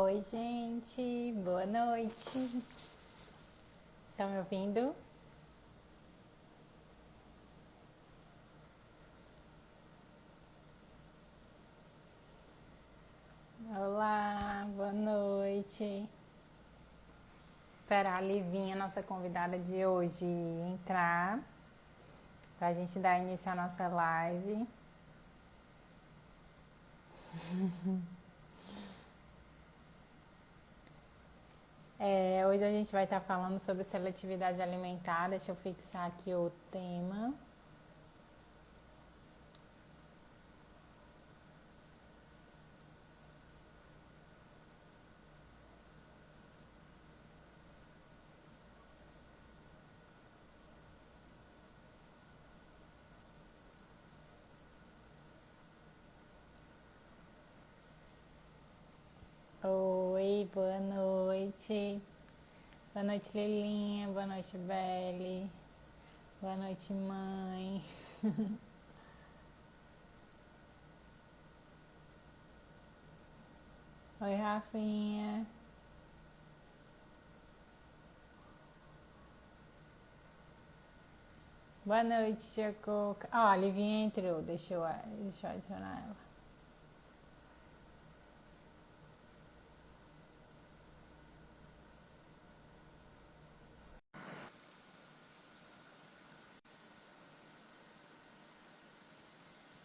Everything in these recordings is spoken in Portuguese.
Oi, gente, boa noite. Estão me ouvindo? Olá, boa noite. Esperar a Livinha, nossa convidada de hoje, entrar para a gente dar início à nossa live. Hoje a gente vai estar falando sobre seletividade alimentar. Deixa eu fixar aqui o tema. Oi, boa noite. Boa noite, Lilinha. Boa noite, Belle. Boa noite, mãe. Oi, Rafinha. Boa noite, tia Coca. Ó, a Livinha entrou. Deixa eu adicionar ela.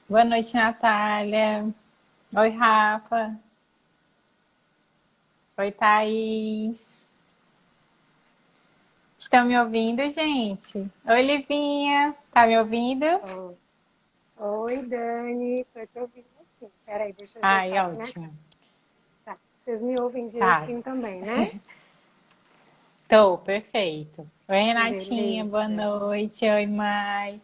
Boa noite, Natália. Oi, Rafa. Oi, Thaís. Estão me ouvindo, gente? Oi, Livinha. Tá me ouvindo? Oh, oi, Dani, tô te ouvindo aqui. Peraí, deixa eu Ai, ajeitar aqui na ótimo. câmera. Tá, vocês me ouvem Tá. direitinho também, né? Tô, perfeito. Oi, Renatinha. Boa Beleza. noite. Oi, Mai.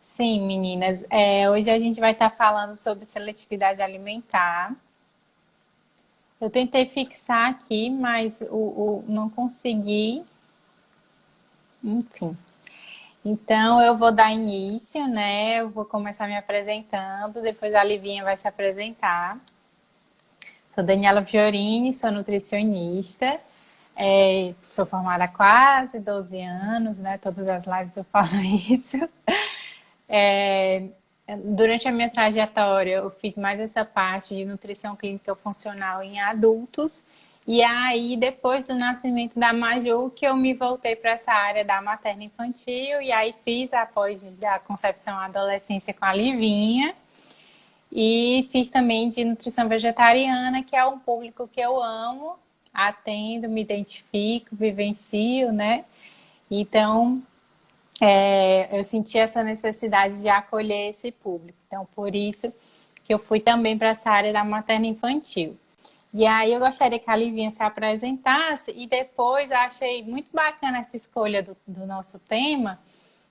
Sim, meninas. Hoje a gente vai estar falando sobre seletividade alimentar. Eu tentei fixar aqui, mas não consegui. Enfim. Então, eu vou dar início, né? Eu vou começar me apresentando, depois a Livinha vai se apresentar. Sou Daniela Fiorini, sou nutricionista, sou formada há quase 12 anos, né? Todas as lives eu falo isso. É, Durante a minha trajetória, eu fiz mais essa parte de nutrição clínica funcional em adultos. E aí, depois do nascimento da Maju, que eu me voltei para essa área da materna infantil. E aí, fiz após da concepção à adolescência com a Livinha. E fiz também de nutrição vegetariana, que é um público que eu amo, atendo, me identifico, vivencio, né? Então, eu senti essa necessidade de acolher esse público. Então, por isso que eu fui também para essa área da materna infantil. E aí eu gostaria que a Livinha se apresentasse e depois eu achei muito bacana essa escolha do nosso tema,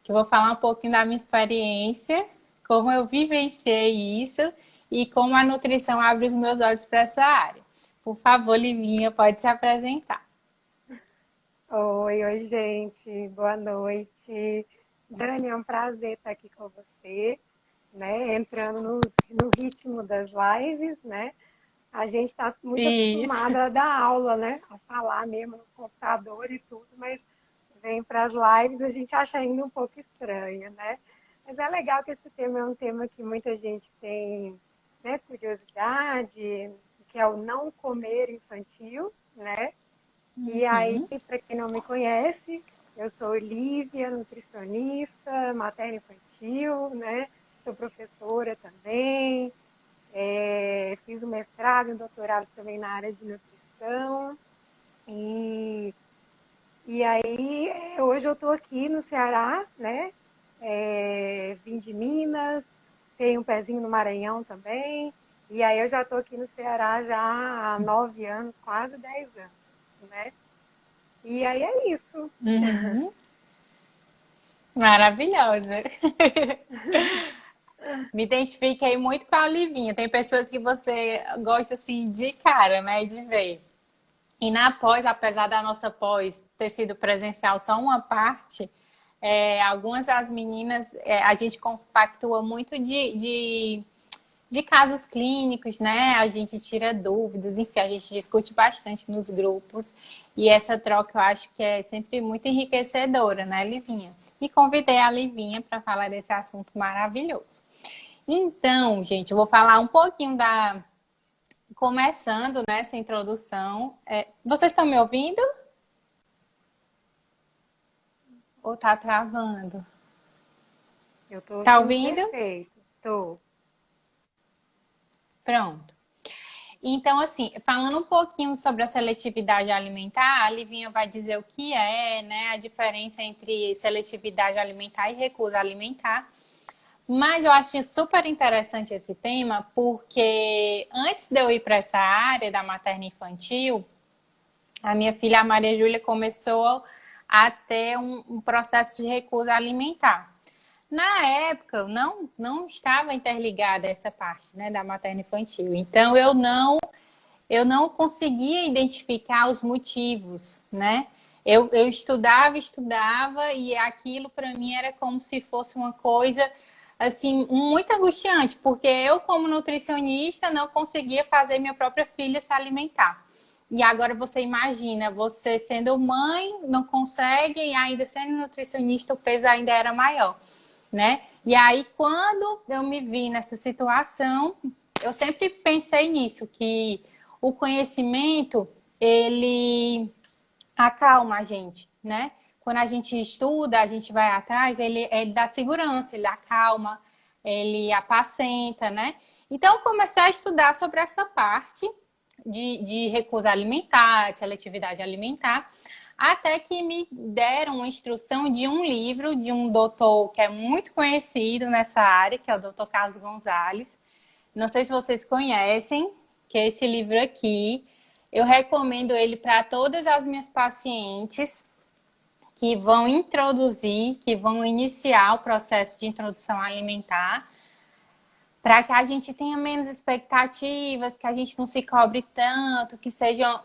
que eu vou falar um pouquinho da minha experiência, como eu vivenciei isso e como a nutrição abre os meus olhos para essa área. Por favor, Livinha, pode se apresentar. Oi, gente, boa noite. Dani, é um prazer estar aqui com você, né? Entrando no ritmo das lives, né? A gente está muito Isso. acostumada a dar aula, né? A falar mesmo no computador e tudo, mas vem para as lives a gente acha ainda um pouco estranho, né? Mas é legal que esse tema é um tema que muita gente tem, né, curiosidade, que é o não comer infantil, né? E aí, para quem não me conhece, eu sou Olivia, nutricionista, materno infantil, né? Sou professora também, fiz um mestrado e um doutorado também na área de nutrição. E, e aí, hoje eu estou aqui no Ceará, né? Vim de Minas, tenho um pezinho no Maranhão também. E aí eu já estou aqui no Ceará já há 9 anos, quase 10 anos, né? E aí é isso. Maravilhosa. Me identifiquei muito com a Livinha. Tem pessoas que você gosta assim de cara, né, de ver. E na pós, apesar da nossa pós ter sido presencial só uma parte, algumas das meninas a gente compactua muito de de casos clínicos, né? A gente tira dúvidas, enfim, a gente discute bastante nos grupos. E essa troca eu acho que é sempre muito enriquecedora, né, Livinha? E convidei a Livinha para falar desse assunto maravilhoso. Então, gente, eu vou falar um pouquinho da. Começando nessa introdução. Vocês estão me ouvindo? Ou tá travando? Eu estou Tá ouvindo ouvindo? perfeito. Estou. Pronto. Então, assim, falando um pouquinho sobre a seletividade alimentar, a Livinha vai dizer o que é, né, a diferença entre seletividade alimentar e recusa alimentar. Mas eu acho super interessante esse tema, porque antes de eu ir para essa área da materna infantil, a minha filha, a Maria Júlia, começou a ter um processo de recusa alimentar. Na época, eu não estava interligada a essa parte, né, da materna infantil. Então, eu não conseguia identificar os motivos, né? Eu estudava e aquilo para mim era como se fosse uma coisa assim muito angustiante, porque eu como nutricionista não conseguia fazer minha própria filha se alimentar. E agora você imagina, você sendo mãe, não consegue, e ainda sendo nutricionista, o peso ainda era maior, né? E aí, quando eu me vi nessa situação, eu sempre pensei nisso, que o conhecimento, ele acalma a gente, né? Quando a gente estuda, a gente vai atrás, ele dá segurança, ele acalma, ele apacenta, né? Então, eu comecei a estudar sobre essa parte de recusa alimentar, de seletividade alimentar, até que me deram uma instrução de um livro de um doutor que é muito conhecido nessa área, que é o doutor Carlos Gonzalez. Não sei se vocês conhecem, que é esse livro aqui. Eu recomendo ele para todas as minhas pacientes que vão introduzir, que vão iniciar o processo de introdução alimentar, para que a gente tenha menos expectativas, que a gente não se cobre tanto, que sejam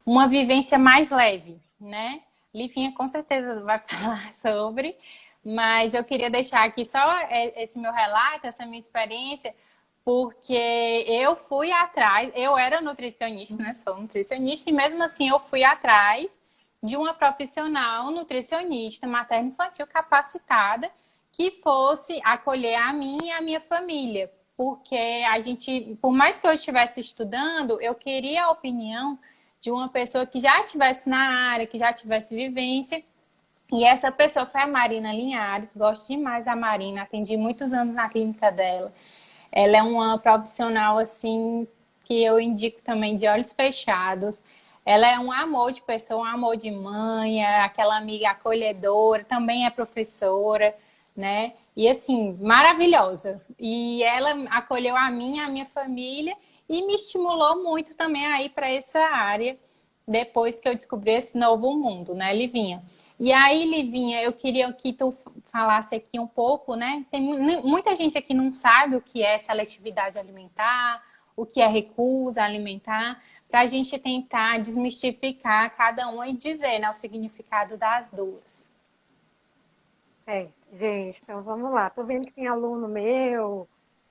uma vivência mais leve, né? Livinha com certeza vai falar sobre, mas eu queria deixar aqui só esse meu relato, essa minha experiência, porque eu fui atrás, eu era nutricionista, né? Sou nutricionista, e mesmo assim eu fui atrás de uma profissional nutricionista materno-infantil capacitada que fosse acolher a mim e a minha família. Porque a gente, por mais que eu estivesse estudando, eu queria a opinião de uma pessoa que já estivesse na área, que já tivesse vivência. E essa pessoa foi a Marina Linhares, gosto demais da Marina, atendi muitos anos na clínica dela. Ela é uma profissional, assim, que eu indico também de olhos fechados. Ela é um amor de pessoa, um amor de mãe, é aquela amiga acolhedora, também é professora, né? E assim, maravilhosa. E ela acolheu a mim, a minha família e me estimulou muito também a ir para essa área depois que eu descobri esse novo mundo, né, Livinha? E aí, Livinha, eu queria que tu falasse aqui um pouco, né? Tem muita gente aqui não sabe o que é seletividade alimentar, o que é recusa alimentar, para a gente tentar desmistificar cada um e dizer, né, o significado das duas. Gente, então vamos lá. Estou vendo que tem aluno meu,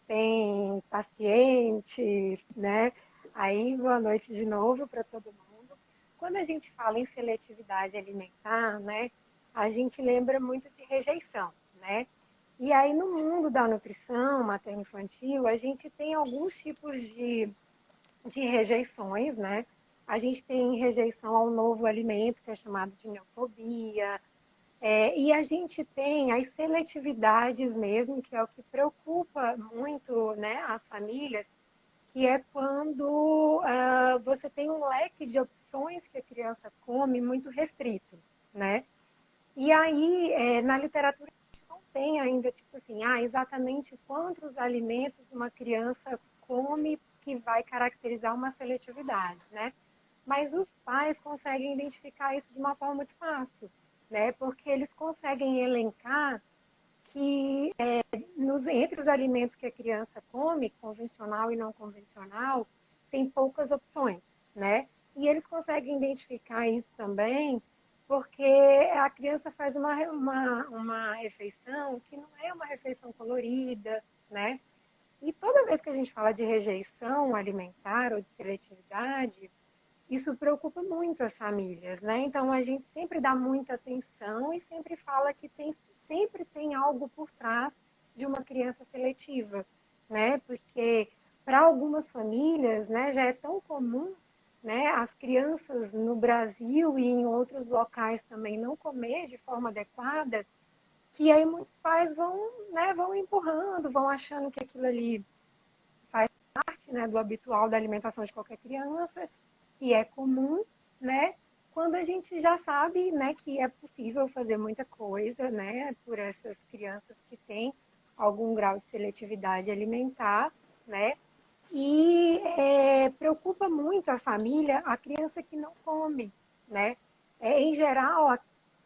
tem paciente, né? Aí, boa noite de novo para todo mundo. Quando a gente fala em seletividade alimentar, né, a gente lembra muito de rejeição, né? E aí, no mundo da nutrição materno-infantil, a gente tem alguns tipos de rejeições, né? A gente tem rejeição ao novo alimento, que é chamado de neofobia, e a gente tem as seletividades mesmo, que é o que preocupa muito, né, as famílias, que é quando você tem um leque de opções que a criança come muito restrito, né? E aí, na literatura, a gente não tem ainda, tipo assim, exatamente quantos alimentos uma criança come que vai caracterizar uma seletividade, né? Mas os pais conseguem identificar isso de uma forma muito fácil, né? Porque eles conseguem elencar que entre os alimentos que a criança come, convencional e não convencional, tem poucas opções, né? E eles conseguem identificar isso também porque a criança faz uma refeição que não é uma refeição colorida, né? E toda vez que a gente fala de rejeição alimentar ou de seletividade, isso preocupa muito as famílias, né? Então a gente sempre dá muita atenção e sempre fala que sempre tem algo por trás de uma criança seletiva, né? Porque para algumas famílias, né, já é tão comum, né, as crianças no Brasil e em outros locais também não comer de forma adequada, que aí muitos pais vão, né, vão empurrando, vão achando que aquilo ali faz parte, né, do habitual da alimentação de qualquer criança, que é comum, né? Quando a gente já sabe, né, que é possível fazer muita coisa, né, por essas crianças que têm algum grau de seletividade alimentar, né? E preocupa muito a família a criança que não come, né? Em geral,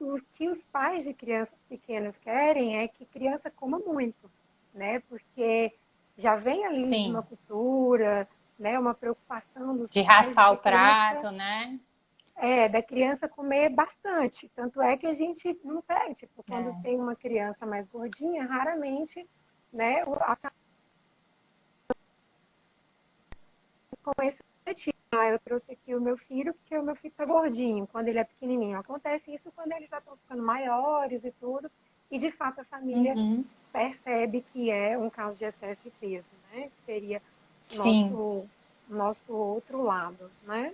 o que os pais de crianças pequenas querem é que criança coma muito, né? Porque já vem ali de uma Sim, cultura, né? Uma preocupação dos de pais de raspar que o a criança prato, né? da criança comer bastante. Tanto é que a gente não pede, tipo, quando É. tem uma criança mais gordinha, raramente, né, a com esse objetivo. Ah, eu trouxe aqui o meu filho porque o meu filho está gordinho, quando ele é pequenininho. Acontece isso quando eles já estão ficando maiores e tudo, e de fato a família Uhum. percebe que é um caso de excesso de peso, né? Que seria Sim, nosso outro lado, né?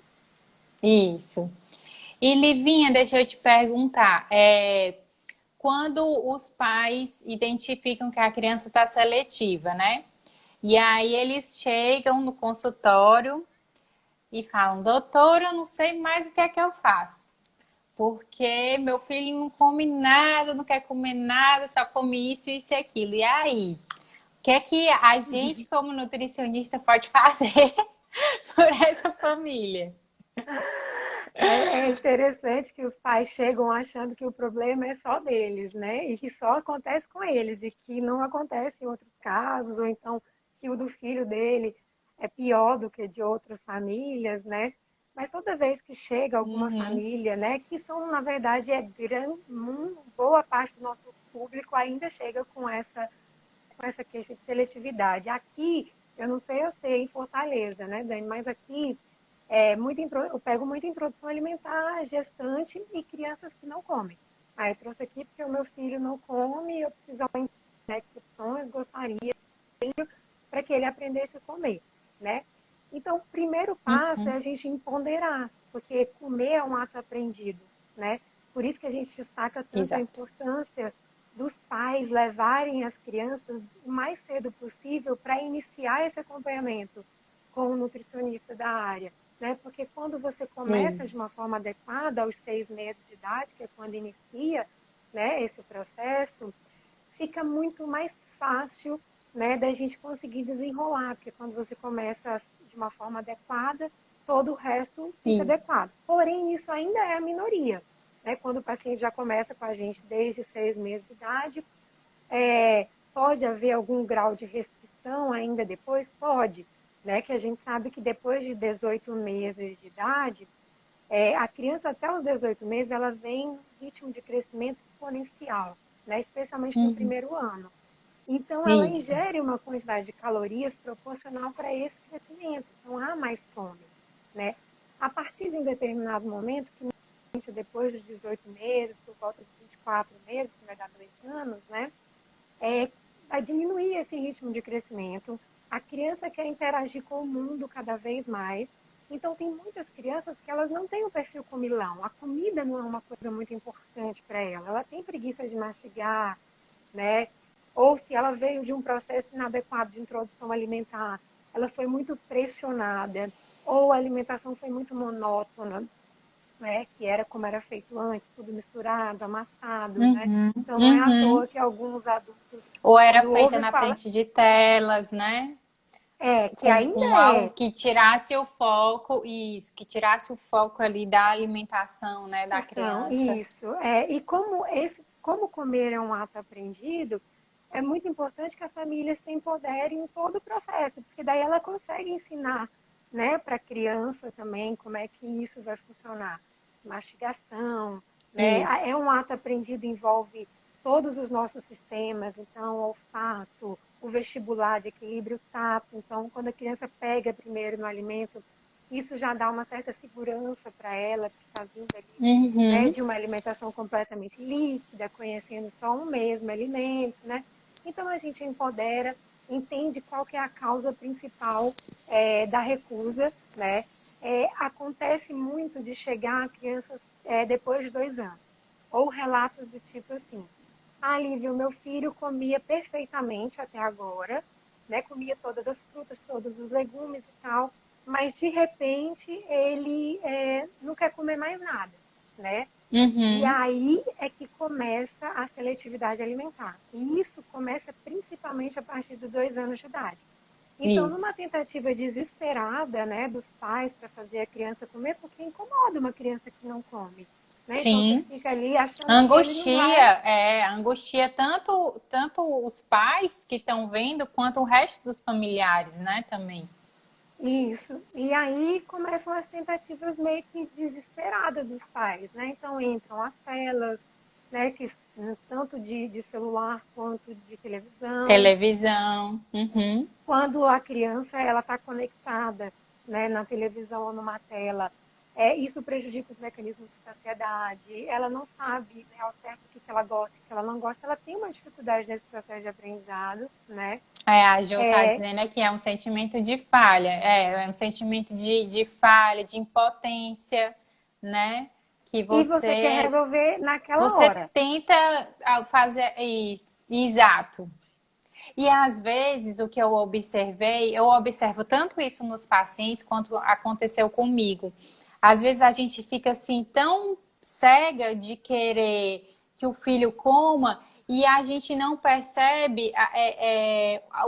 isso. E Livinha, deixa eu te perguntar, quando os pais identificam que a criança está seletiva, né? E aí eles chegam no consultório e falam, doutor, eu não sei mais o que é que eu faço. Porque meu filho não come nada, não quer comer nada, só come isso, isso e aquilo. E aí? O que é que a gente, como nutricionista, pode fazer por essa família? É interessante que os pais chegam achando que o problema é só deles, né? E que só acontece com eles, e que não acontece em outros casos, ou então que o do filho dele é pior do que de outras famílias, né? Mas toda vez que chega alguma Uhum, família, né, que são, na verdade, boa parte do nosso público ainda chega com essa queixa de seletividade. Aqui, eu não sei, eu sei em Fortaleza, né, Dani, mas aqui eu pego muita introdução alimentar, gestante e crianças que não comem. Aí eu trouxe aqui porque o meu filho não come e eu precisava, né, que opções gostaria para que ele aprendesse a comer, né? Então, o primeiro passo é uhum, a gente empoderar, porque comer é um ato aprendido, né? Por isso que a gente destaca tanto a exato. importância dos pais levarem as crianças o mais cedo possível para iniciar esse acompanhamento com o nutricionista da área, né? Porque quando você começa de Isso. uma forma adequada aos 6 meses de idade, que é quando inicia, né, esse processo, fica muito mais fácil, né, da gente conseguir desenrolar, porque quando você começa de uma forma adequada, todo o resto fica Isso. adequado. Porém, isso ainda é a minoria, né? Quando o paciente já começa com a gente desde 6 meses de idade, pode haver algum grau de restrição ainda depois? Pode, né? Que a gente sabe que depois de 18 meses de idade, a criança até os 18 meses, ela vem num ritmo de crescimento exponencial, né? Especialmente no Uhum, primeiro ano. Então, ela isso. ingere uma quantidade de calorias proporcional para esse crescimento. Então, há mais fome, né? A partir de um determinado momento, que depois dos 18 meses, por volta de 24 meses, que vai dar 2 anos, né? Vai diminuir esse ritmo de crescimento. A criança quer interagir com o mundo cada vez mais. Então, tem muitas crianças que elas não têm o perfil comilão. A comida não é uma coisa muito importante para ela. Ela tem preguiça de mastigar, né? Ou se ela veio de um processo inadequado de introdução alimentar, ela foi muito pressionada, ou a alimentação foi muito monótona, né? Que era como era feito antes, tudo misturado, amassado, né? Uhum, Então não é à uhum. toa que alguns adultos, Ou era quando feita ouvem na falar, frente de telas, né? que ainda Com algo é, que tirasse o foco, isso, que tirasse o foco ali da alimentação, né, da são criança. isso. E como comer é um ato aprendido, é muito importante que a família se empodere em todo o processo, porque daí ela consegue ensinar, né, para a criança também como é que isso vai funcionar. Mastigação, né? Isso. É um ato aprendido, envolve todos os nossos sistemas, então, o olfato, o vestibular de equilíbrio, o tato. Então, quando a criança pega primeiro no alimento, isso já dá uma certa segurança para ela, que está vindo ali, né, Uhum. de uma alimentação completamente líquida, conhecendo só um mesmo alimento, né? Então, a gente empodera, entende qual que é a causa principal da recusa, né? Acontece muito de chegar a crianças depois de 2 anos, ou relatos do tipo assim: ah, Lívia, o meu filho comia perfeitamente até agora, né? Comia todas as frutas, todos os legumes e tal, mas de repente ele não quer comer mais nada, né? E Uhum. aí é que começa a seletividade alimentar. E isso começa principalmente a partir dos 2 anos de idade. Então, Isso. numa tentativa desesperada, né, dos pais para fazer a criança comer, porque incomoda uma criança que não come, né? Então você Sim. fica ali achando que ele não Angustia, vai. angustia tanto os pais que estão vendo, quanto o resto dos familiares, né, também. Isso. E aí começam as tentativas meio que desesperadas dos pais, né? Então entram as telas, né? Tanto de celular quanto de televisão. Televisão. Uhum. Quando a criança ela está conectada, né, na televisão ou numa tela, isso prejudica os mecanismos de saciedade. Ela não sabe, né, ao certo o que ela gosta, o que ela não gosta. Ela tem uma dificuldade nesse processo de aprendizado, né? A Jo está dizendo aqui, é um sentimento de falha, é um sentimento de falha, de impotência, né? Que E você quer você, resolver naquela você hora. tenta fazer isso, exato. E às vezes o que eu observo tanto isso nos pacientes quanto aconteceu comigo. Às vezes a gente fica assim tão cega de querer que o filho coma e a gente não percebe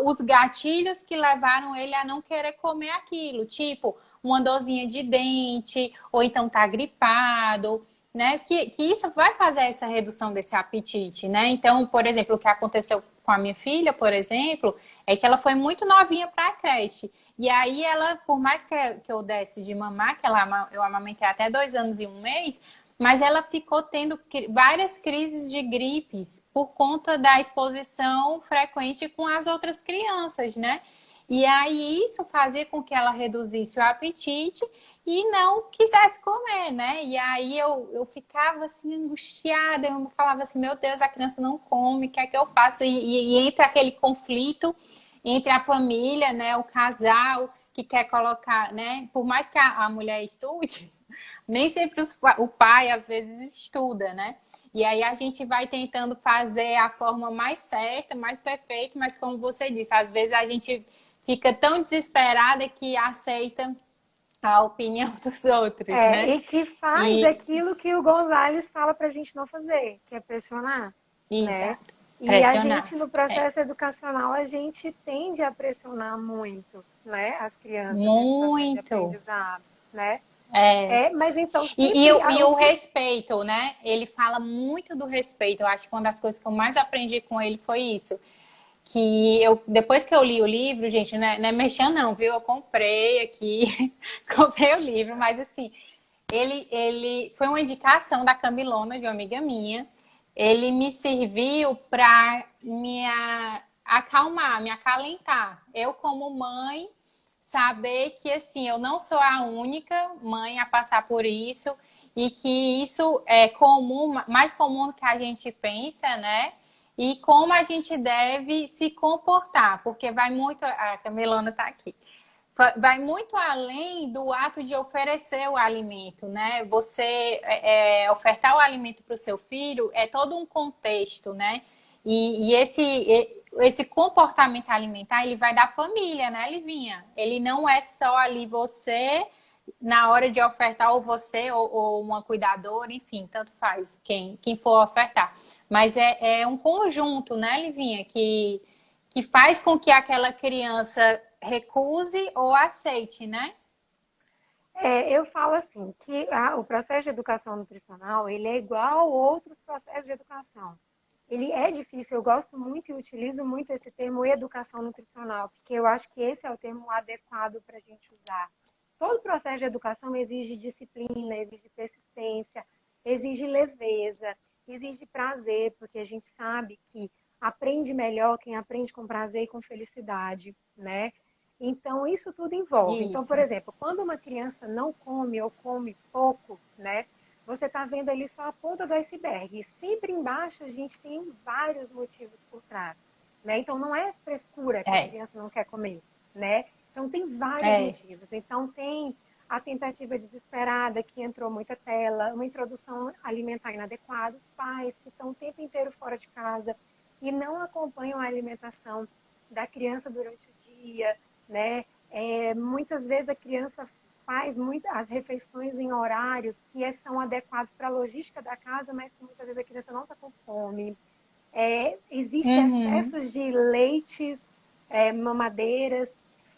os gatilhos que levaram ele a não querer comer aquilo, tipo uma dorzinha de dente, ou então tá gripado, né? Que isso vai fazer essa redução desse apetite, né? Então, por exemplo, o que aconteceu com a minha filha, por exemplo, é que ela foi muito novinha para a creche. E aí ela, por mais que eu desse de mamar, eu amamentei até 2 anos e 1 mês, mas ela ficou tendo várias crises de gripes por conta da exposição frequente com as outras crianças, né? E aí isso fazia com que ela reduzisse o apetite e não quisesse comer, né? E aí eu ficava assim angustiada, eu falava assim, meu Deus, a criança não come, o que é que eu faço? E entra aquele conflito entre a família, né? O casal que quer colocar, né? Por mais que a mulher estude, nem sempre o pai às vezes estuda, né? E aí a gente vai tentando fazer a forma mais certa, mais perfeita, mas como você disse, às vezes a gente fica tão desesperada que aceita a opinião dos outros, né? E que faz E aquilo que o Gonzalez fala para a gente não fazer, que é pressionar, né? exato, E a pressionar. gente, no processo educacional, a gente tende a pressionar muito, né, as crianças nesse processo de Muito. aprendizado, né? É. Mas então, E, sempre e o o que... respeito, né? Ele fala muito do respeito. Eu acho que uma das coisas que eu mais aprendi com ele foi isso. Que eu, depois que eu li o livro, gente, não é mexendo não, viu? Eu comprei aqui, comprei o livro, mas assim, ele foi uma indicação da Camilona, de uma amiga minha. Ele me serviu para acalmar, me acalentar. Eu, como mãe, saber que assim, eu não sou a única mãe a passar por isso e que isso é comum, mais comum do que a gente pensa, né? E como a gente deve se comportar, porque vai muito. A Camilona está aqui. Vai muito além do ato de oferecer o alimento, né? Você ofertar o alimento para o seu filho é todo um contexto, né? E esse comportamento alimentar, ele vai da família, né, Livinha? Ele não é só ali você, na hora de ofertar, ou você, ou uma cuidadora, enfim, tanto faz quem for ofertar. Mas é um conjunto, né, Livinha, que faz com que aquela criança recuse ou aceite, né? Eu falo assim, que o processo de educação nutricional, ele é igual a outros processos de educação. Ele é difícil, eu gosto muito e utilizo muito esse termo educação nutricional, porque eu acho que esse é o termo adequado para a gente usar. Todo processo de educação exige disciplina, exige persistência, exige leveza, exige prazer, porque a gente sabe que aprende melhor quem aprende com prazer e com felicidade, né? Então, isso tudo envolve. Então, por Isso. exemplo, quando uma criança não come ou come pouco, né? Você está vendo ali só a ponta do iceberg. E sempre embaixo a gente tem vários motivos por trás, né? Então, não é frescura que a É, criança não quer comer, né? Então, tem vários é. motivos. Então, tem a tentativa desesperada, que entrou muita tela, uma introdução alimentar inadequada, os pais que estão o tempo inteiro fora de casa e não acompanham a alimentação da criança durante o dia, né? Muitas vezes a criança faz as refeições em horários que são adequados para a logística da casa, mas que muitas vezes a criança não está com fome. Existe Uhum. excessos de leites, mamadeiras,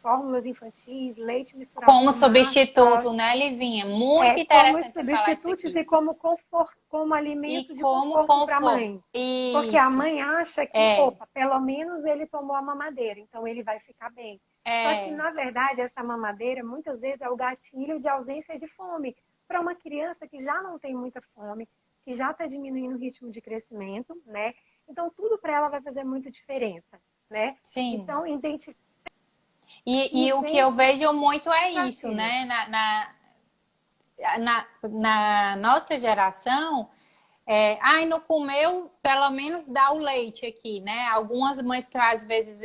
fórmulas infantis, leite misturado Como com massa, substituto, né, Livinha? Muito como interessante você falar isso substitutos aqui. e como conforto, como E alimento de como conforto para a conforto. mãe. Porque a Isso. mãe acha que, É, opa, pelo menos ele tomou a mamadeira, então ele vai ficar bem. Só que, é. na verdade, essa mamadeira muitas vezes é o gatilho de ausência de fome para uma criança que já não tem muita fome, que já está diminuindo o ritmo de crescimento, né? Então, tudo para ela vai fazer muita diferença, né? Sim. Então, identifique E o que eu sempre vejo muito é o isso, gatilho. né? Na nossa geração, ai, não comeu, pelo menos dá o leite aqui, né? Algumas mães que às vezes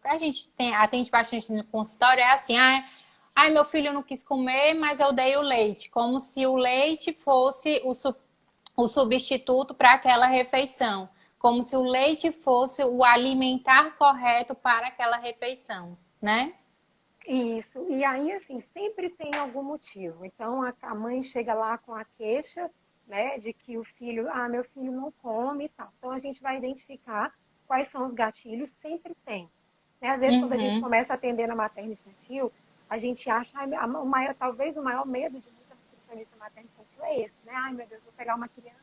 a gente atende bastante no consultório é assim, ai, meu filho não quis comer, mas eu dei o leite, como se o leite fosse o substituto para aquela refeição, como se o leite fosse o alimentar correto para aquela refeição, né? Isso. E aí, assim, sempre tem algum motivo. Então, a mãe chega lá com a queixa, né, de que o filho, meu filho não come e tal. Então, a gente vai identificar quais são os gatilhos, sempre tem. Né? Às vezes, quando a gente Uhum. começa a atender na materno infantil, a gente acha, talvez o maior medo de muita nutricionista materno infantil é esse, né? Ai, meu Deus, vou pegar uma criança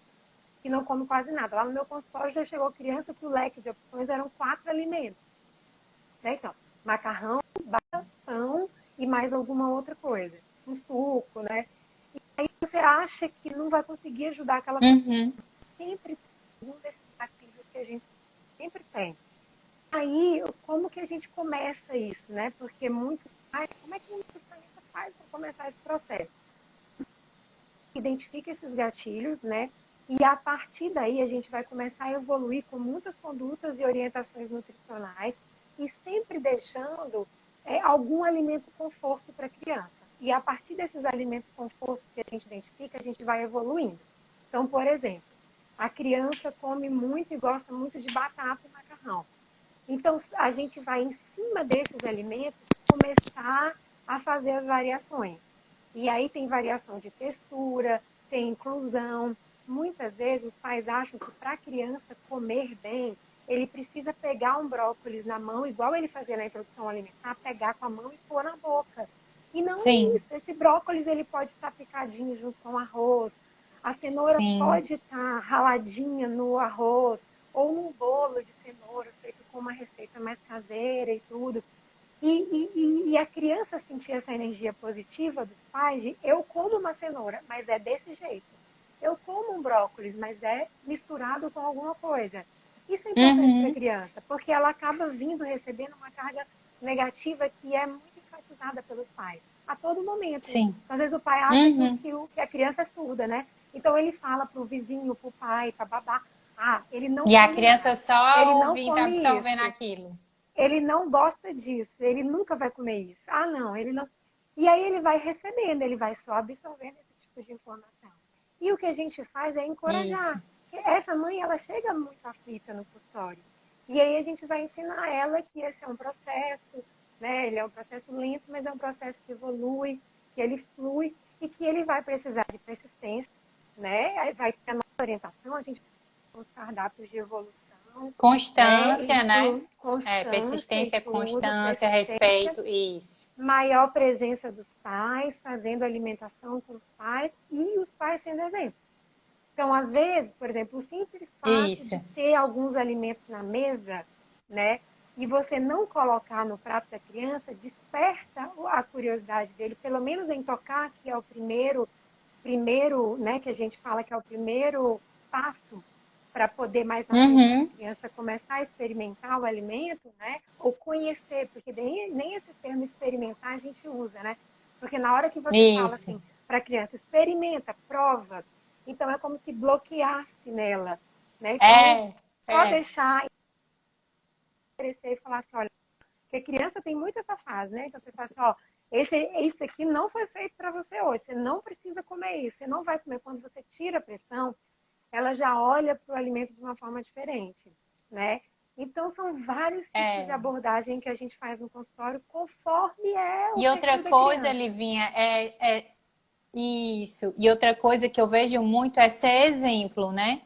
que não come quase nada. Lá no meu consultório já chegou criança que o leque de opções eram 4 alimentos, né? Então, macarrão, pão e mais alguma outra coisa, um suco, né? Aí você acha que não vai conseguir ajudar aquela família. Uhum. Sempre tem um desses gatilhos que a gente sempre tem. Aí, como que a gente começa isso, né? Porque muitos pais, como é que um nutricionista faz para começar esse processo? Identifica esses gatilhos, né? E a partir daí a gente vai começar a evoluir com muitas condutas e orientações nutricionais e sempre deixando algum alimento conforto para a criança. E a partir desses alimentos conforto que a gente identifica, a gente vai evoluindo. Então, por exemplo, a criança come muito e gosta muito de batata e macarrão. Então, a gente vai, em cima desses alimentos, começar a fazer as variações. E aí tem variação de textura, tem inclusão. Muitas vezes os pais acham que para a criança comer bem, ele precisa pegar um brócolis na mão, igual ele fazia na introdução alimentar, pegar com a mão e pôr na boca. E não é Sim, isso. Esse brócolis ele pode estar picadinho junto com o arroz. A cenoura sim. pode estar raladinha no arroz ou num bolo de cenoura feito com uma receita mais caseira e tudo. E a criança sentir essa energia positiva dos pais de eu como uma cenoura, mas é desse jeito. Eu como um brócolis, mas é misturado com alguma coisa. Isso é importante para a Uhum. criança, porque ela acaba vindo recebendo uma carga negativa que é muito enfatizada pelos pais, a todo momento. Sim. Às vezes o pai acha que, Uhum. que a criança é surda, né? Então ele fala para o vizinho, para o pai, para babá, ele não E a come criança nada, ele só não ouvindo, come absorvendo isso, aquilo. ele não gosta disso, ele nunca vai comer isso. Não, ele não. E aí ele vai recebendo, ele vai só absorvendo esse tipo de informação. E o que a gente faz é Isso. encorajar. Essa mãe, ela chega muito aflita no consultório. E aí a gente vai ensinar ela que esse é um processo, né? Ele é um processo lento, mas é um processo que evolui, que ele flui e que ele vai precisar de persistência, né? Aí vai ter a nossa orientação, a gente tem os cardápios de evolução, né? Constância, né? Constância e Persistência, tudo, constância, persistência, respeito, isso. maior presença dos pais, fazendo alimentação com os pais e os pais sendo exemplo. Então, às vezes, por exemplo, o simples fato Isso. de ter alguns alimentos na mesa, né, e você não colocar no prato da criança, desperta a curiosidade dele, pelo menos em tocar, que é o primeiro, né, que a gente fala que é o primeiro passo para poder mais na frente a criança começar a experimentar o alimento, né? Ou conhecer, porque nem esse termo experimentar a gente usa, né? Porque na hora que você fala Isso. assim para a criança, experimenta, prova, então é como se bloqueasse nela, né? Então, só É. deixar crescer e falar assim, olha, porque a criança tem muito essa fase, né? Então você fala assim, ó, esse aqui não foi feito para você hoje, você não precisa comer isso, você não vai comer. Quando você tira a pressão, ela já olha para o alimento de uma forma diferente, né? Então, são vários tipos de abordagem que a gente faz no consultório conforme é o E outra perfil da coisa, criança. Livinha, isso. E outra coisa que eu vejo muito é ser exemplo, né?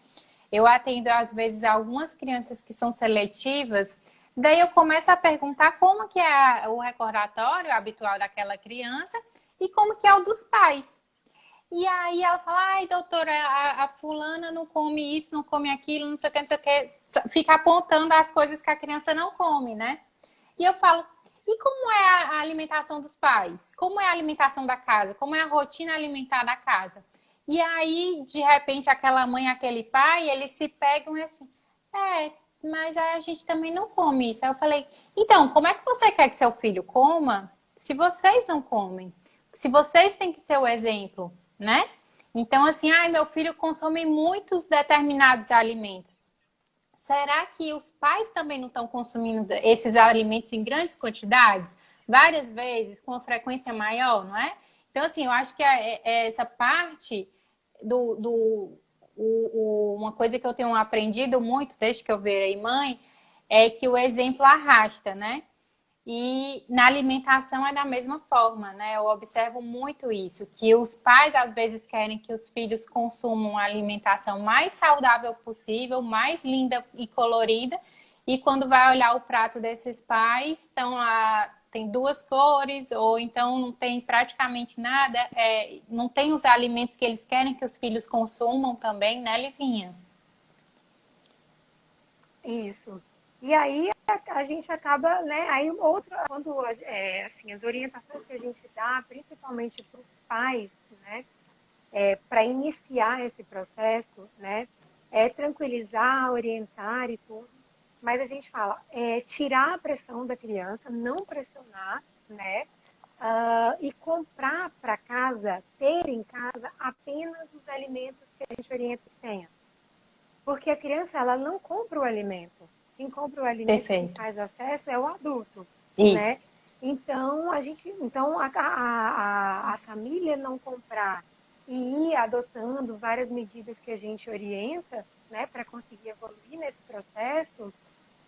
Eu atendo, às vezes, algumas crianças que são seletivas, daí eu começo a perguntar como que é o recordatório habitual daquela criança e como que é o dos pais. E aí ela fala, ai, doutora, a fulana não come isso, não come aquilo, não sei o que, não sei o que. Fica apontando as coisas que a criança não come, né? E eu falo, e como é a alimentação dos pais? Como é a alimentação da casa? Como é a rotina alimentar da casa? E aí, de repente, aquela mãe, aquele pai, eles se pegam e assim, mas a gente também não come isso. Aí eu falei, então, como é que você quer que seu filho coma se vocês não comem? Se vocês têm que ser o exemplo, né? Então, assim, ai, meu filho consome muitos determinados alimentos. Será que os pais também não estão consumindo esses alimentos em grandes quantidades, várias vezes, com uma frequência maior, não é? Então, assim, eu acho que essa parte uma coisa que eu tenho aprendido muito desde que eu virei mãe é que o exemplo arrasta, né? E na alimentação é da mesma forma, né? Eu observo muito isso, que os pais às vezes querem que os filhos consumam a alimentação mais saudável possível, mais linda e colorida, e quando vai olhar o prato desses pais, estão lá, tem duas cores, ou então não tem praticamente nada, não tem os alimentos que eles querem que os filhos consumam também, né, Livinha? Isso. E aí a gente acaba, né? Aí outra, quando assim, as orientações que a gente dá, principalmente para os pais, né? Para iniciar esse processo, né? É tranquilizar, orientar e tudo. Mas a gente fala, tirar a pressão da criança, não pressionar, né? E comprar para casa, ter em casa apenas os alimentos que a gente orienta que tenha. Porque a criança, ela não compra o alimento. Quem compra o alimento, quem Perfeito. faz acesso é o adulto, Isso. né? Então a família não comprar e ir adotando várias medidas que a gente orienta, né, para conseguir evoluir nesse processo,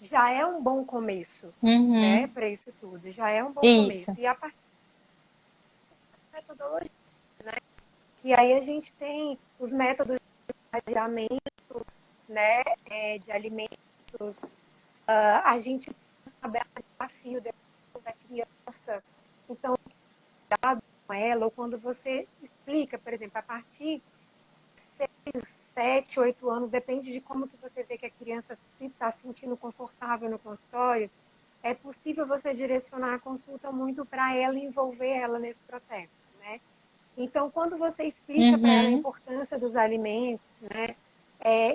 já é um bom começo, né, Uhum. para isso tudo. Já é um bom começo. Isso. E a partir da metodologia, que aí a gente tem os métodos de adiamento, né, de alimentos. A gente sabe o desafio da criança. Então, cuidado com ela, ou quando você explica, por exemplo, a partir de 7, 8 anos, depende de como que você vê que a criança se está sentindo confortável no consultório, é possível você direcionar a consulta muito para ela e envolver ela nesse processo, né? Então, quando você explica para ela a Uhum. importância dos alimentos, né?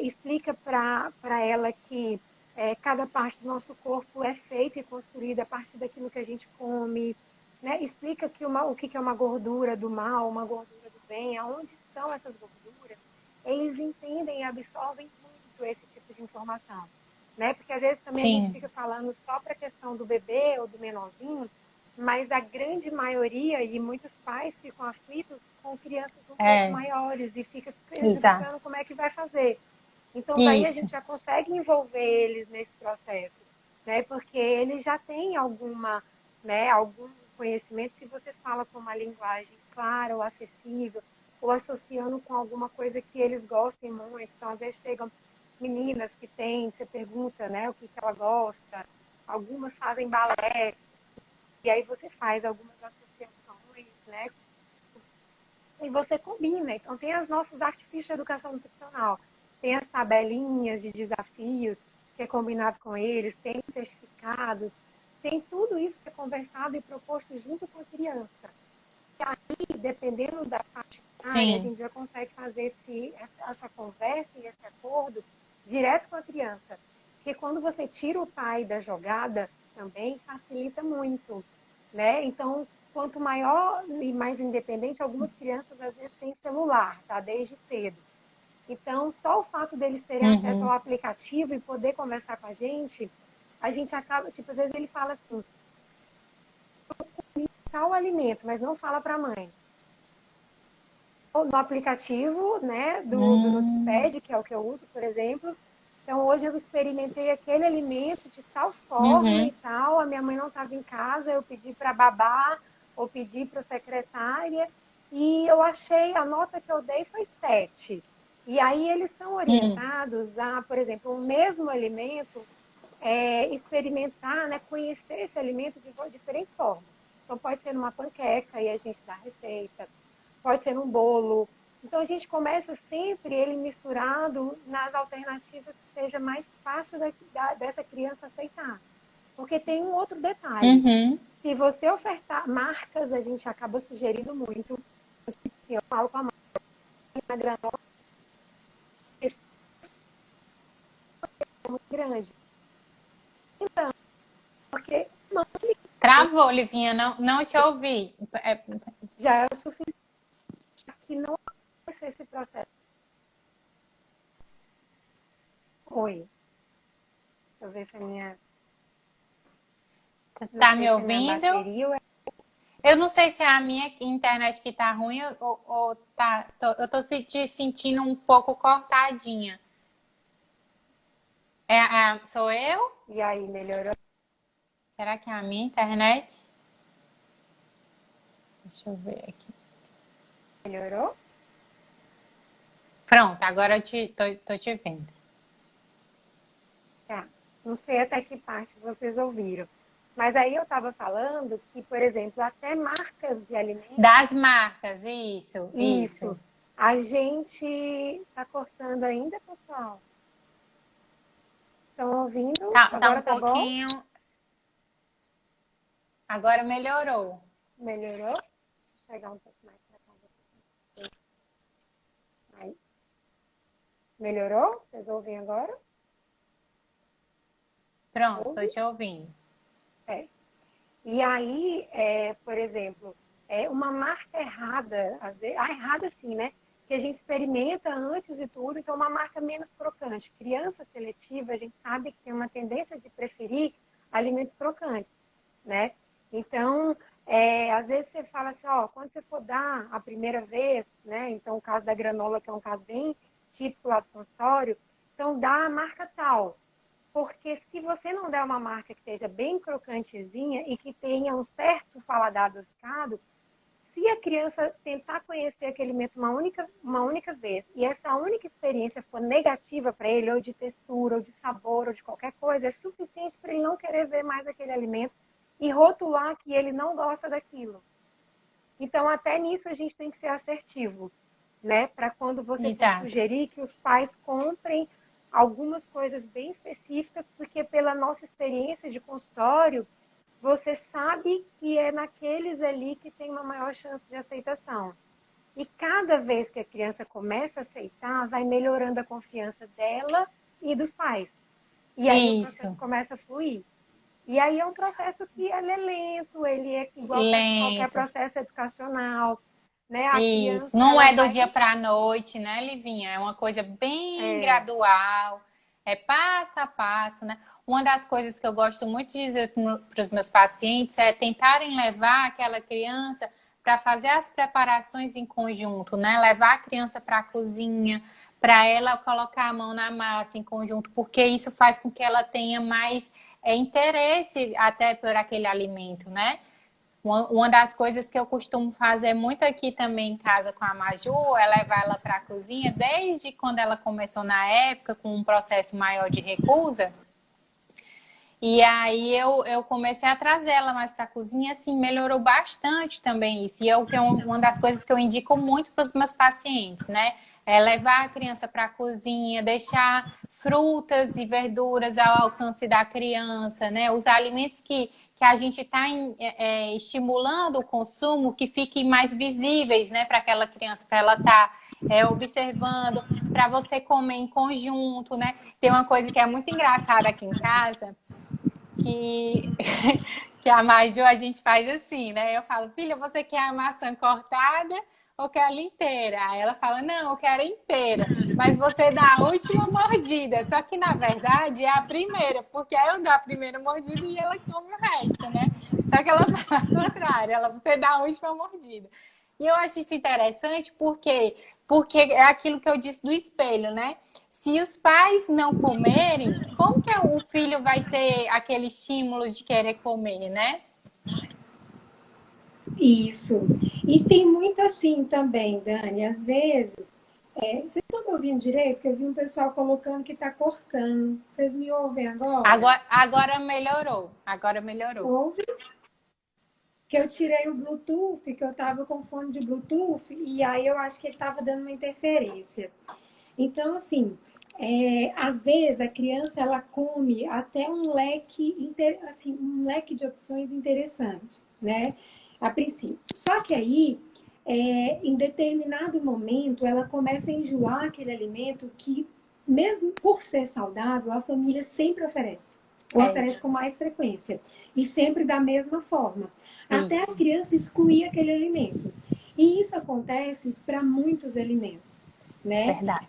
Explica para ela que cada parte do nosso corpo é feita e construída a partir daquilo que a gente come, né? Explica o que é uma gordura do mal, uma gordura do bem, aonde estão essas gorduras. Eles entendem e absorvem muito esse tipo de informação, né? Porque às vezes também a gente Sim. fica falando só para a questão do bebê ou do menorzinho, mas a grande maioria e muitos pais ficam aflitos com crianças um pouco É. maiores e fica Exato. perguntando como é que vai fazer. Então, daí a Isso. gente já consegue envolver eles nesse processo, né? Porque eles já têm algum conhecimento se você fala com uma linguagem clara ou acessível, ou associando com alguma coisa que eles gostem muito. Então, às vezes chegam meninas que têm, você pergunta, né, o que ela gosta, algumas fazem balé, e aí você faz algumas associações, né? E você combina. Então, tem os nossos artifícios de educação nutricional. Tem as tabelinhas de desafios, que é combinado com eles, tem os certificados, tem tudo isso que é conversado e proposto junto com a criança. E aí, dependendo da faixa e a Sim. gente já consegue fazer essa conversa e esse acordo direto com a criança. Porque quando você tira o pai da jogada, também facilita muito, né? Então, quanto maior e mais independente, algumas crianças às vezes têm celular, tá? Desde cedo. Então, só o fato deles terem acesso ao Uhum. aplicativo e poder conversar com a gente acaba, tipo, às vezes ele fala assim, tal alimento, mas não fala para a mãe. No aplicativo, né, do Hum. Notepad, que é o que eu uso, por exemplo. Então, hoje eu experimentei aquele alimento de tal forma Uhum. e tal. A minha mãe não estava em casa, eu pedi para babá ou pedi para a secretária e eu achei, a nota que eu dei foi 7. E aí eles são Hum. orientados a, por exemplo, o mesmo alimento, experimentar, né, conhecer esse alimento de diferentes formas. Então, pode ser numa panqueca e a gente dá a receita, pode ser um bolo. Então, a gente começa sempre ele misturado nas alternativas que seja mais fácil dessa criança aceitar. Porque tem um outro detalhe. Uhum. Se você ofertar marcas, a gente acaba sugerindo muito. Assim, eu falo com a marca granola, é muito grande. Então, porque Travou, Livinha, não te ouvi. É, já é o suficiente que não aconteça esse processo. Oi, deixa eu ver se a minha, não tá sei me se a minha ouvindo? bateria ou Eu não sei se é a minha internet que tá ruim ou tá. Eu tô te sentindo um pouco cortadinha. Sou eu? e aí melhorou? Será que é a minha internet? Deixa eu ver aqui. Melhorou? Pronto, agora tô te vendo. Tá. Não sei até que parte vocês ouviram. Mas aí eu estava falando que, por exemplo, até marcas de alimentos, Das marcas, isso. isso, a gente está cortando ainda, pessoal. Estão ouvindo? Tá um Agora tá bom? pouquinho. Agora melhorou. Melhorou? Vou pegar um pouco mais para cá. Aí. Melhorou? Vocês ouvem agora? Pronto, tô Ouve? te ouvindo. É. E aí, por exemplo, uma marca errada, às vezes, errada sim, né? Que a gente experimenta antes de tudo, então uma marca menos crocante. Criança seletiva, a gente sabe que tem uma tendência de preferir alimentos crocantes, né? Então, às vezes você fala assim, ó, quando você for dar a primeira vez, né? Então, o caso da granola, que é um caso bem típico lá do consultório, então dá a marca tal. Porque se você não der uma marca que seja bem crocantezinha e que tenha um certo paladar adocicado, se a criança tentar conhecer aquele alimento uma única vez e essa única experiência for negativa para ele, ou de textura, ou de sabor, ou de qualquer coisa, é suficiente para ele não querer ver mais aquele alimento e rotular que ele não gosta daquilo. Então, até nisso a gente tem que ser assertivo, né? Para quando você for Exato. sugerir que os pais comprem algumas coisas bem específicas, porque pela nossa experiência de consultório, você sabe que é naqueles ali que tem uma maior chance de aceitação. E cada vez que a criança começa a aceitar, vai melhorando a confiança dela e dos pais. E aí o processo Isso, começa a fluir. E aí é um processo que ele é lento, ele é igual qualquer lento. processo educacional, né? A Isso. criança, Não ela é do vai... dia para a noite, né, Livinha? É uma coisa bem É, gradual, é passo a passo, né? Uma das coisas que eu gosto muito de dizer para os meus pacientes é tentarem levar aquela criança para fazer as preparações em conjunto, né? Levar a criança para a cozinha, para ela colocar a mão na massa em conjunto, porque isso faz com que ela tenha mais interesse até por aquele alimento, né? Uma das coisas que eu costumo fazer muito aqui também em casa com a Maju é levar ela para a cozinha, desde quando ela começou na época, com um processo maior de recusa. E aí eu comecei a trazer ela mais para a cozinha, assim, melhorou bastante também isso. E que é uma das coisas que eu indico muito para os meus pacientes, né? É levar a criança para a cozinha, deixar frutas e verduras ao alcance da criança, né? Os alimentos que a gente está estimulando o consumo que fique mais visíveis, né, para aquela criança, para ela estar observando, para você comer em conjunto, né? Tem uma coisa que é muito engraçada aqui em casa, que, que a Maju a gente faz assim, né? Eu falo, filha, você quer a maçã cortada ou quer ela inteira? Aí ela fala, não, eu quero inteira. Mas você dá a última mordida. Só que, na verdade, é a primeira. Porque aí eu dou a primeira mordida e ela come o resto, né? Só que ela fala o contrário. Você dá a última mordida. E eu acho isso interessante porque é aquilo que eu disse do espelho, né? Se os pais não comerem, como que o filho vai ter aquele estímulo de querer comer, né? Isso. E tem muito assim também, Dani. Às vezes, vocês estão me ouvindo direito? Que eu vi um pessoal colocando que está cortando. Vocês me ouvem agora? Agora melhorou. Agora melhorou. Ouve? Que eu tirei o Bluetooth, que eu estava com fone de Bluetooth, e aí eu acho que ele estava dando uma interferência. Então, assim, às vezes a criança ela come até um leque, assim, um leque de opções interessantes, né? A princípio. Só que aí, em determinado momento, ela começa a enjoar aquele alimento que, mesmo por ser saudável, a família sempre oferece. Ou oferece com mais frequência. E sempre da mesma forma. Até Isso. a criança excluir aquele alimento. E isso acontece para muitos alimentos, né? Verdade.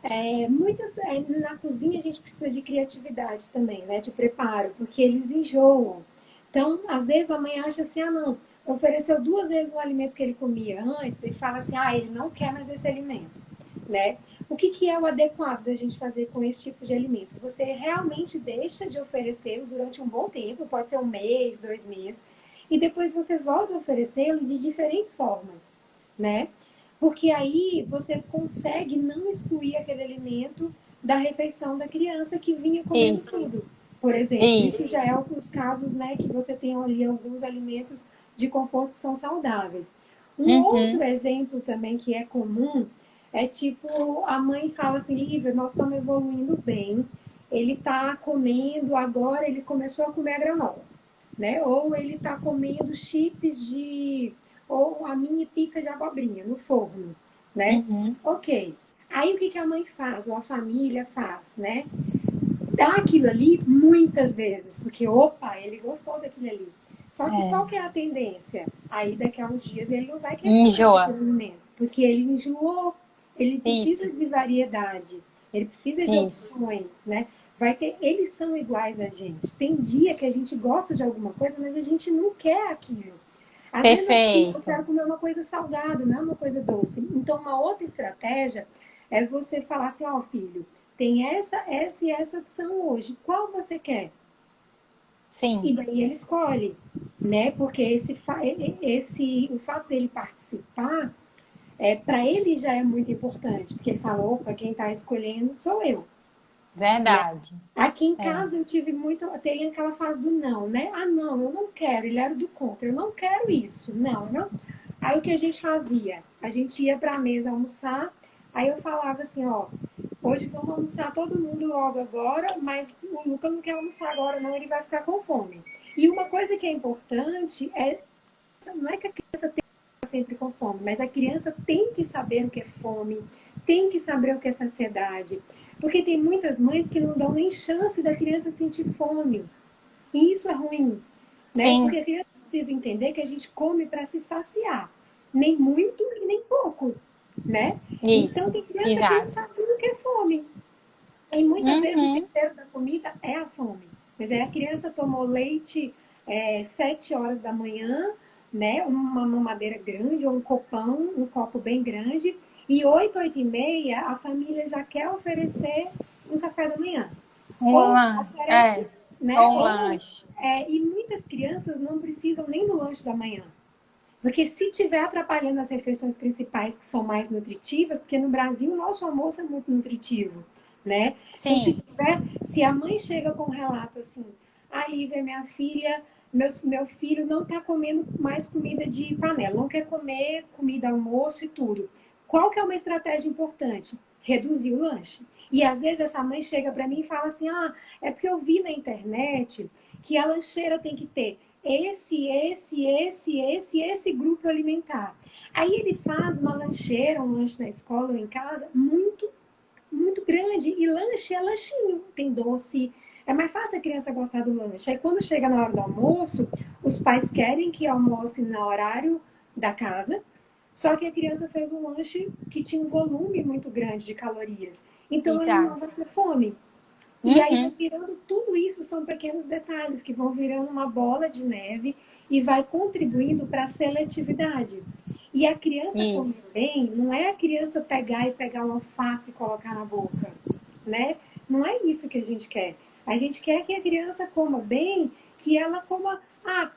Na cozinha a gente precisa de criatividade também, né? De preparo, porque eles enjoam. Então, às vezes a mãe acha assim, ah, não, ofereceu 2 vezes o alimento que ele comia antes, e fala assim, ah, ele não quer mais esse alimento, né? O que é o adequado da gente fazer com esse tipo de alimento? Você realmente deixa de oferecê-lo durante um bom tempo, pode ser 1 mês, 2 meses, e depois você volta a oferecê-lo de diferentes formas, né? Porque aí você consegue não excluir aquele alimento da refeição da criança que vinha comendo Isso. tudo, por exemplo. Isso Isso. já é os casos, né, que você tem ali alguns alimentos de conforto que são saudáveis. Um outro Uhum. exemplo também que é comum é tipo, a mãe fala assim, Lívia, nós estamos evoluindo bem, ele está comendo, agora ele começou a comer a granola, né? Ou ele está comendo chips ou a mini pizza de abobrinha no forno, né? Uhum. Ok. Aí o que a mãe faz, ou a família faz, né? Dá aquilo ali muitas vezes, porque, opa, ele gostou daquilo ali. Só que qual que é a tendência? Aí daqui a uns dias ele não vai querer mais Enjoa. aquele alimento, porque ele enjoou, ele Isso. precisa de variedade, ele precisa de Isso. opções, né? Eles são iguais a gente. Tem dia que a gente gosta de alguma coisa, mas a gente não quer aquilo. Às vezes eu Perfeito. quero comer uma coisa salgada, não é uma coisa doce. Então, uma outra estratégia é você falar assim, ó, filho, tem essa e essa opção hoje. Qual você quer? Sim. E daí ele escolhe, né? Porque o fato dele participar, para ele já é muito importante, porque ele fala, opa, quem está escolhendo sou eu, né? Verdade. Aqui em É. casa eu tive muito, tem aquela fase do não, né? Ah, não, eu não quero, ele era do contra, eu não quero isso, não, não. Aí o que a gente fazia? A gente ia para a mesa almoçar, aí eu falava assim, ó, hoje vamos almoçar todo mundo logo agora, mas o Lucas não quer almoçar agora não, ele vai ficar com fome. E uma coisa que é importante não é que a criança tem que estar sempre com fome, mas a criança tem que saber o que é fome, tem que saber o que é saciedade. Porque tem muitas mães que não dão nem chance da criança sentir fome. E isso é ruim, né? Sim. Porque a criança precisa entender que a gente come para se saciar. Nem muito e nem pouco, né? Então Isso. tem criança que não Exato. sabe o que é fome. E muitas vezes o Uhum. tempero da comida é a fome. Mas aí a criança tomou leite 7 horas da manhã, né? Uma mamadeira grande ou um copão, um copo bem grande. E 8, 8 e meia, a família já quer oferecer um café da manhã. Um Ou lanche. oferece, né? Ou um lanche. E muitas crianças não precisam nem do lanche da manhã. Porque se estiver atrapalhando as refeições principais que são mais nutritivas, porque no Brasil o nosso almoço é muito nutritivo, né? Então, Sim. se a mãe chega com um relato assim, a Lívia, minha filha, meu filho não está comendo mais comida de panela, não quer comer comida almoço e tudo. Qual que é uma estratégia importante? Reduzir o lanche. E às vezes essa mãe chega para mim e fala assim, ah, é porque eu vi na internet que a lancheira tem que ter esse grupo alimentar. Aí ele faz uma lancheira, um lanche na escola ou em casa, muito grande. E lanche é lanchinho, tem doce. É mais fácil a criança gostar do lanche. Aí quando chega na hora do almoço, os pais querem que almoce no horário da casa, só que a criança fez um lanche que tinha um volume muito grande de calorias. Então ele não Exato. vai ter fome. E aí vai Uhum. virando, tudo isso são pequenos detalhes que vão virando uma bola de neve e vai contribuindo para a seletividade. E a criança comer Isso. bem não é a criança pegar um alface e colocar na boca, né? Não é isso que a gente quer. A gente quer que a criança coma bem, que ela coma,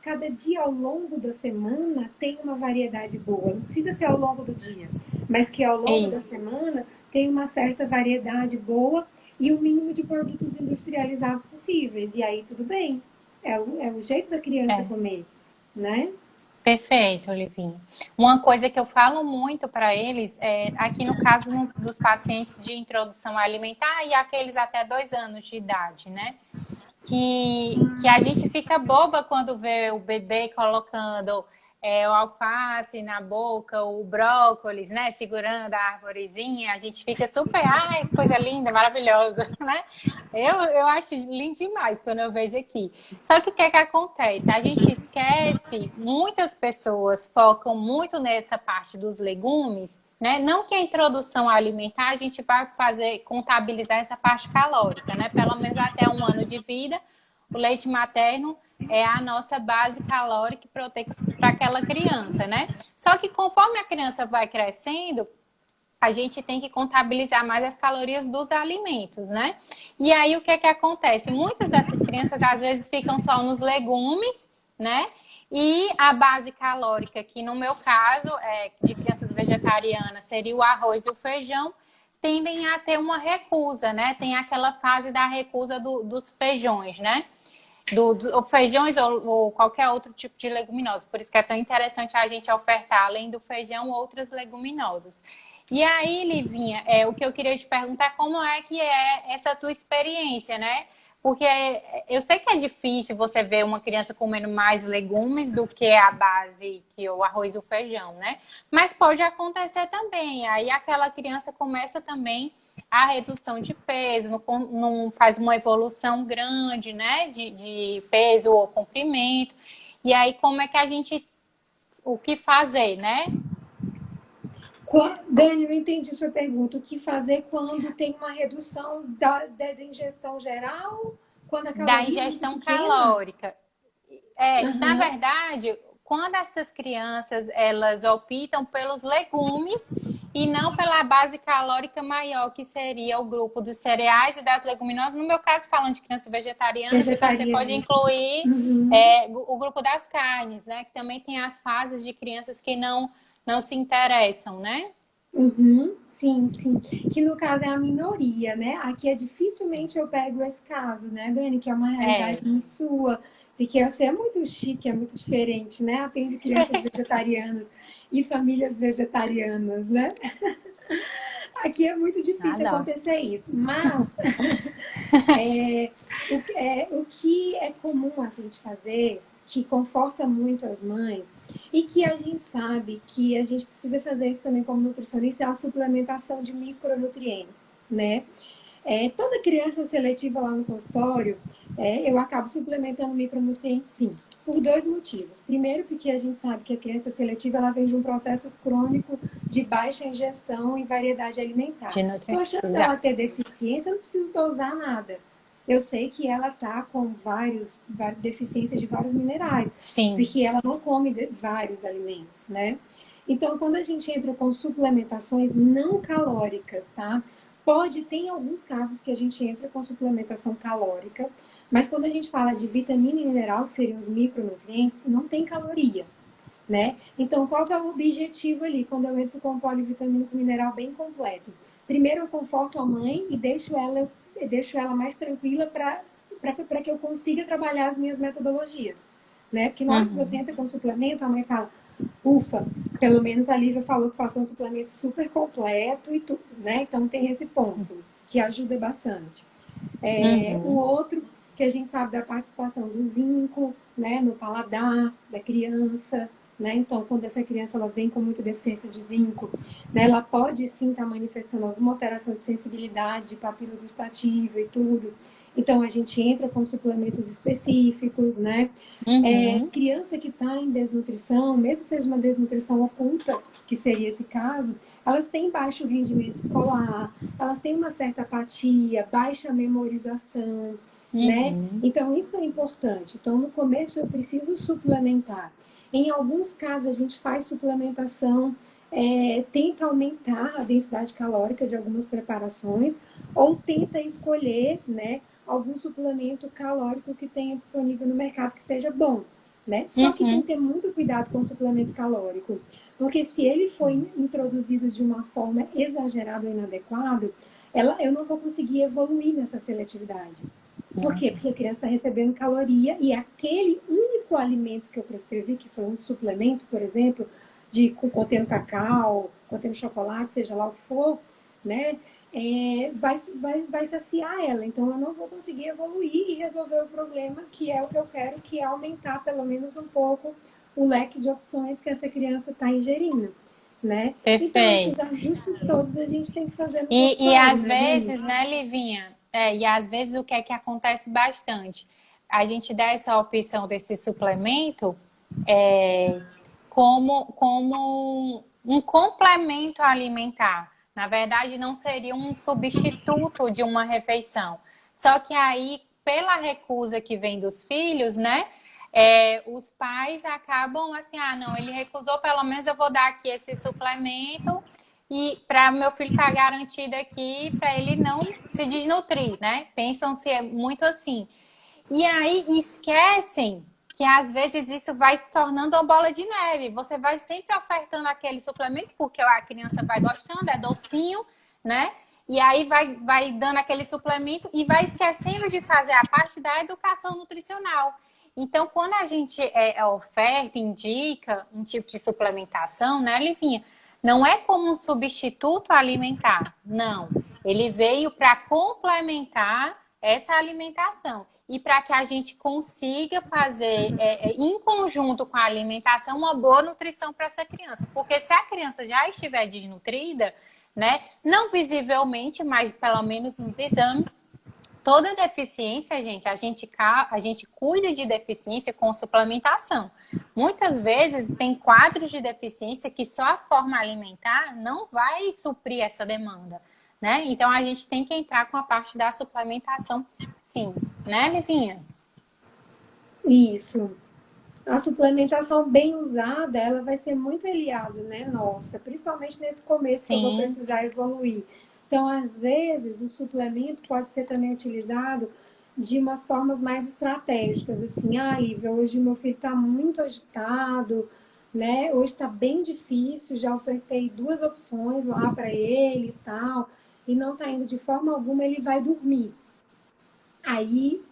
cada dia ao longo da semana tem uma variedade boa. Não precisa ser ao longo do dia, mas que ao longo da Isso. semana tem uma certa variedade boa e o mínimo de produtos industrializados possíveis. E aí tudo bem. É o jeito da criança É. comer, né? Perfeito, Olivinha. Uma coisa que eu falo muito para eles, aqui no caso dos pacientes de introdução alimentar e aqueles até 2 anos de idade, né? Que a gente fica boba quando vê o bebê colocando o alface na boca, o brócolis, né? Segurando a arvorezinha, a gente fica super, ai, coisa linda, maravilhosa, né? Eu acho lindo demais quando eu vejo aqui. Só que o que é que acontece? A gente esquece, muitas pessoas focam muito nessa parte dos legumes, né? Não que a introdução alimentar a gente vai fazer, contabilizar essa parte calórica, né? Pelo menos até 1 ano de vida, o leite materno é a nossa base calórica e proteica para aquela criança, né? Só que conforme a criança vai crescendo, a gente tem que contabilizar mais as calorias dos alimentos, né? E aí o que é que acontece? Muitas dessas crianças às vezes ficam só nos legumes, né? E a base calórica, que no meu caso, de crianças vegetarianas, seria o arroz e o feijão, tendem a ter uma recusa, né? Tem aquela fase da recusa dos feijões, né? Ou feijões ou qualquer outro tipo de leguminosa. Por isso que é tão interessante a gente ofertar, além do feijão, outras leguminosas. E aí, Livinha, o que eu queria te perguntar, como é que é essa tua experiência, né? Porque eu sei que é difícil você ver uma criança comendo mais legumes do que a base, que é o arroz e o feijão, né? Mas pode acontecer também. Aí aquela criança começa também a redução de peso, não faz uma evolução grande, né? De peso ou comprimento. E aí, como é que a gente. O que fazer, né? Dani, não entendi sua pergunta. O que fazer quando tem uma redução da ingestão geral? Quando a Da caloria é muito ingestão pequena? calórica. Na Aham. verdade, quando essas crianças elas optam pelos legumes e não pela base calórica maior, que seria o grupo dos cereais e das leguminosas. No meu caso, falando de crianças vegetarianas, e você pode Vegetariana. incluir Uhum. o grupo das carnes, né? Que também tem as fases de crianças que não se interessam, né? Uhum, sim, sim. Que no caso é a minoria, né? Aqui é dificilmente eu pego esse caso, né, Dani? Que é uma realidade É, muito sua. Porque você é muito chique, é muito diferente, né? Atende crianças vegetarianas e famílias vegetarianas, né? Aqui é muito difícil adoro. acontecer isso. Mas o que é comum a gente fazer, que conforta muito as mães, e que a gente sabe que a gente precisa fazer isso também como nutricionista, é a suplementação de micronutrientes, né? Toda criança seletiva lá no consultório, eu acabo suplementando micronutrientes sim, por dois motivos. Primeiro, porque a gente sabe que a criança seletiva ela vem de um processo crônico de baixa ingestão e variedade alimentar. De Então, a nutrientes, chance dela exato. ter deficiência, eu não preciso dosar nada. Eu sei que ela está com várias deficiências de vários minerais, Sim. porque ela não come vários alimentos, né? Então, quando a gente entra com suplementações não calóricas, tá? Tem alguns casos que a gente entra com suplementação calórica, mas quando a gente fala de vitamina e mineral, que seriam os micronutrientes, não tem caloria, né? Então, qual que é o objetivo ali quando eu entro com um polivitamínico mineral bem completo? Primeiro, eu conforto a mãe e deixo ela mais tranquila para que eu consiga trabalhar as minhas metodologias, né? Porque na hora que você Uhum. entra com suplemento, a mãe fala, ufa, pelo menos a Lívia falou que passou um suplemento super completo e tudo, né? Então tem esse ponto que ajuda bastante. O Uhum. outro que a gente sabe da participação do zinco, né, no paladar da criança, né? Então, quando essa criança ela vem com muita deficiência de zinco, né, ela pode sim estar manifestando alguma alteração de sensibilidade, de papila gustativa e tudo. Então, a gente entra com suplementos específicos, né? Uhum. Criança que está em desnutrição, mesmo que seja uma desnutrição oculta, que seria esse caso, elas têm baixo rendimento escolar, elas têm uma certa apatia, baixa memorização, né? Uhum. Então, isso é importante. Então, no começo, eu preciso suplementar. Em alguns casos, a gente faz suplementação, tenta aumentar a densidade calórica de algumas preparações, ou tenta escolher, né, algum suplemento calórico que tenha disponível no mercado que seja bom, né? Só que tem Uhum. que ter muito cuidado com o suplemento calórico, porque se ele for introduzido de uma forma exagerada ou inadequada, eu não vou conseguir evoluir nessa seletividade. Por quê? Porque a criança está recebendo caloria e aquele único alimento que eu prescrevi, que foi um suplemento, por exemplo, contendo cacau, contendo chocolate, seja lá o que for, né? Vai saciar ela. Então, eu não vou conseguir evoluir e resolver o problema, que é o que eu quero, que é aumentar pelo menos um pouco o leque de opções que essa criança está ingerindo, né? Então, esses Perfeito. ajustes todos a gente tem que fazer no E consultório, às né, Dani? vezes, né, Livinha? E às vezes o que é que acontece bastante? A gente dá essa opção desse suplemento como um complemento alimentar. Na verdade, não seria um substituto de uma refeição. Só que aí, pela recusa que vem dos filhos, né? Os pais acabam assim, ah, não, ele recusou, pelo menos eu vou dar aqui esse suplemento e para meu filho estar garantido aqui, para ele não se desnutrir, né? Pensam-se muito assim. E aí esquecem que às vezes isso vai tornando uma bola de neve. Você vai sempre ofertando aquele suplemento, porque a criança vai gostando, é docinho, né? E aí vai dando aquele suplemento e vai esquecendo de fazer a parte da educação nutricional. Então, quando a gente oferta, indica um tipo de suplementação, né, Livinha? Não é como um substituto alimentar, não. Ele veio para complementar essa alimentação e para que a gente consiga fazer em conjunto com a alimentação uma boa nutrição para essa criança, porque se a criança já estiver desnutrida, né, não visivelmente, mas pelo menos nos exames, toda deficiência, gente, a gente cuida de deficiência com suplementação. Muitas vezes tem quadros de deficiência que só a forma alimentar não vai suprir essa demanda, né? Então a gente tem que entrar com a parte da suplementação, sim, né, Livinha? Isso. A suplementação bem usada, ela vai ser muito aliada, né, nossa, principalmente nesse começo que eu vou Sim, precisar evoluir. Então, às vezes, o suplemento pode ser também utilizado de umas formas mais estratégicas, assim, Ivy, hoje meu filho está muito agitado, né, hoje está bem difícil, já ofertei 2 opções lá para ele e tal, e não está indo de forma alguma, ele vai dormir. Aí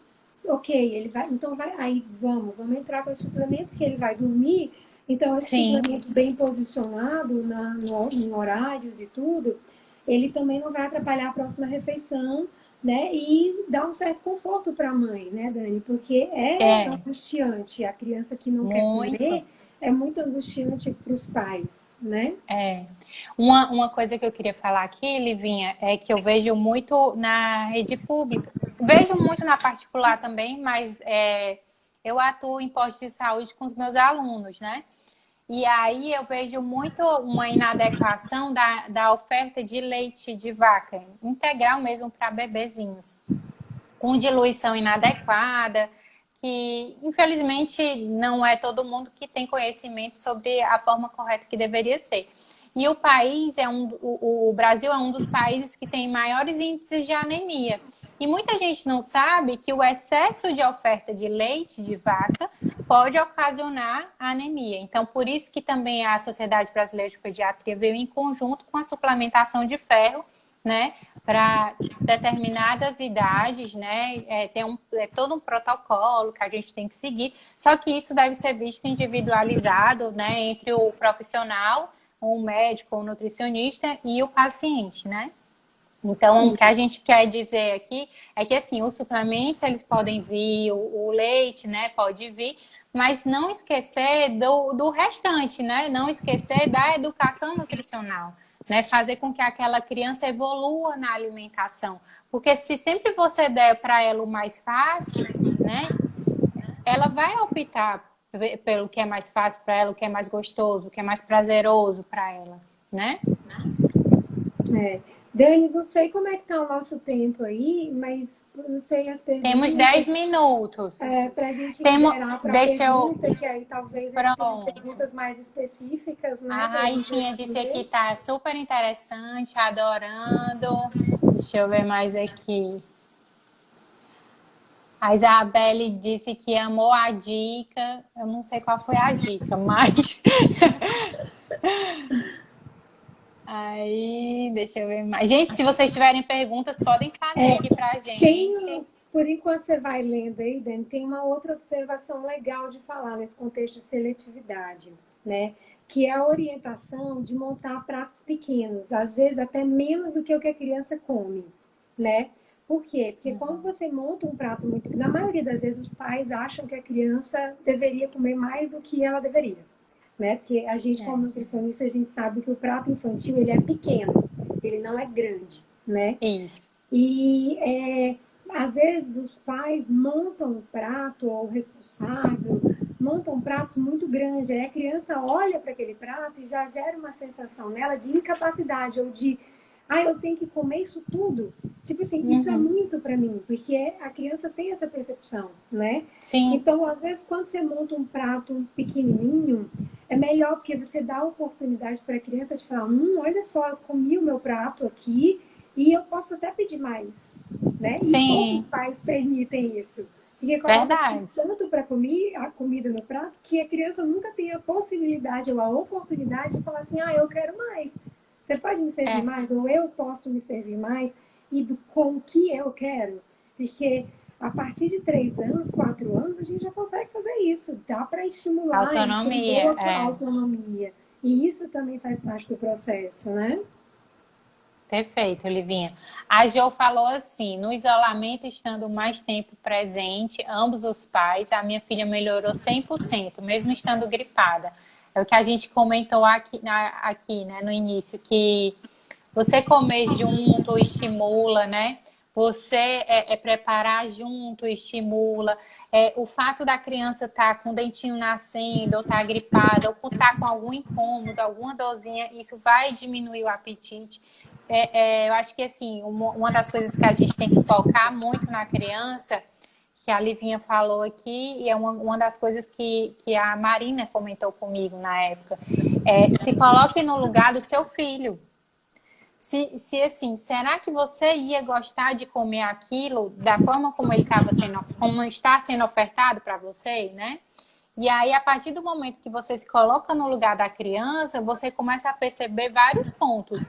ok, ele vai, então vai, aí vamos entrar com esse suplemento que ele vai dormir. Então, esse sim. suplemento bem posicionado em horários e tudo, ele também não vai atrapalhar a próxima refeição, né? E dá um certo conforto para a mãe, né, Dani? Porque é É, angustiante. A criança que não quer muito. comer é muito angustiante para os pais, né? É. Uma coisa que eu queria falar aqui, Livinha, é que eu vejo muito na rede pública. Vejo muito na particular também, mas eu atuo em postos de saúde com os meus alunos, né? E aí eu vejo muito uma inadequação da oferta de leite de vaca, integral mesmo para bebezinhos, com diluição inadequada, que infelizmente não é todo mundo que tem conhecimento sobre a forma correta que deveria ser. E o país o Brasil é um dos países que tem maiores índices de anemia. E muita gente não sabe que o excesso de oferta de leite de vaca pode ocasionar anemia. Então, por isso que também a Sociedade Brasileira de Pediatria veio em conjunto com a suplementação de ferro, né, para determinadas idades, né, tem todo um protocolo que a gente tem que seguir, só que isso deve ser visto individualizado, né, entre o profissional, o médico, o nutricionista e o paciente, né? Então, o que a gente quer dizer aqui é que, assim, os suplementos, eles podem vir, o leite, né, pode vir, mas não esquecer do restante, né? Não esquecer da educação nutricional, né? Fazer com que aquela criança evolua na alimentação. Porque se sempre você der para ela o mais fácil, né? Ela vai optar pelo que é mais fácil para ela, o que é mais gostoso, o que é mais prazeroso para ela, né? É. Dani, não sei como é que tá o nosso tempo aí, mas não sei as Temos 10 perguntas. minutos. Para a gente Temos, liberar para a deixa eu. pergunta, que aí talvez eles tenham Pronto. perguntas mais específicas, né, A para a gente Raicinha disse aqui responder. tá super interessante, adorando. Deixa eu ver mais aqui. A Isabelle disse que amou a dica. Eu não sei qual foi a dica, mas. Aí, deixa eu ver mais. Gente, se vocês tiverem perguntas, podem fazer aqui pra gente. Tem, por enquanto você vai lendo aí, Dani, tem uma outra observação legal de falar nesse contexto de seletividade, né? Que é a orientação de montar pratos pequenos, às vezes até menos do que o que a criança come, né? Por quê? Porque quando você monta um prato muito... Na maioria das vezes, os pais acham que a criança deveria comer mais do que ela deveria, né? Porque a gente, como nutricionista, a gente sabe que o prato infantil, ele é pequeno, ele não é grande, né? Isso. E às vezes os pais montam um prato, ou o responsável, montam um prato muito grande. Aí a criança olha para aquele prato e já gera uma sensação nela de incapacidade, ou de, eu tenho que comer isso tudo. Tipo assim, isso é muito para mim, porque a criança tem essa percepção, né? Sim. Então, às vezes, quando você monta um prato pequenininho, é melhor porque você dá a oportunidade para a criança de falar, olha só, eu comi o meu prato aqui, e eu posso até pedir mais, né? E poucos Sim. pais permitem isso. Porque coloca Verdade. tanto para comer a comida no prato que a criança nunca tem a possibilidade ou a oportunidade de falar assim, eu quero mais. Você pode me servir É. mais? Ou eu posso me servir mais? E com o que eu quero? Porque a partir de 3 anos, 4 anos, a gente já consegue fazer isso. Dá para estimular, eles têm Autonomia. boa É. autonomia. E isso também faz parte do processo, né? Perfeito, Livinha. A Jo falou assim: no isolamento, estando mais tempo presente, ambos os pais, a minha filha melhorou 100%, mesmo estando gripada. É o que a gente comentou aqui, né, no início, que você comer junto estimula, né? Você preparar junto estimula. O fato da criança estar com o dentinho nascendo, ou estar gripada, ou estar com algum incômodo, alguma dorzinha, isso vai diminuir o apetite. Eu acho que assim, uma das coisas que a gente tem que focar muito na criança, que a Livinha falou aqui, e é uma das coisas que a Marina comentou comigo na época, se coloque no lugar do seu filho. Se assim, será que você ia gostar de comer aquilo da forma como ele estava sendo, como está sendo ofertado para você, né? E aí, a partir do momento que você se coloca no lugar da criança, você começa a perceber vários pontos,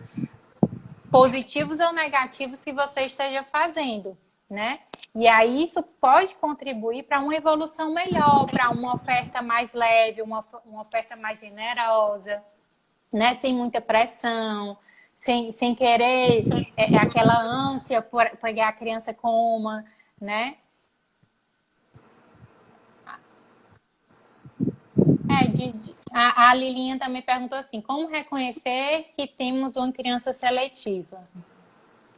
positivos ou negativos, que você esteja fazendo, né? E aí isso pode contribuir para uma evolução melhor, para uma oferta mais leve, uma oferta mais generosa, né? Sem muita pressão, sem querer aquela ânsia por pegar a criança coma, né? A Lilinha também perguntou assim: como reconhecer que temos uma criança seletiva?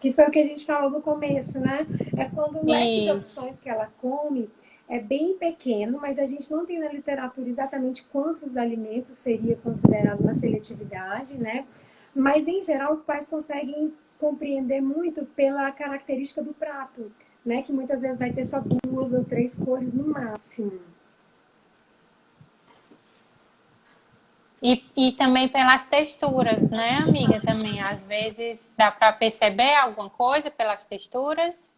Que foi o que a gente falou no começo, né? É quando o leque de Isso. opções que ela come é bem pequeno, mas a gente não tem na literatura exatamente quantos alimentos seria considerado uma seletividade, né? Mas, em geral, os pais conseguem compreender muito pela característica do prato, né? Que muitas vezes vai ter só 2 ou 3 cores no máximo. E também pelas texturas, né, amiga? Também, às vezes, dá para perceber alguma coisa pelas texturas?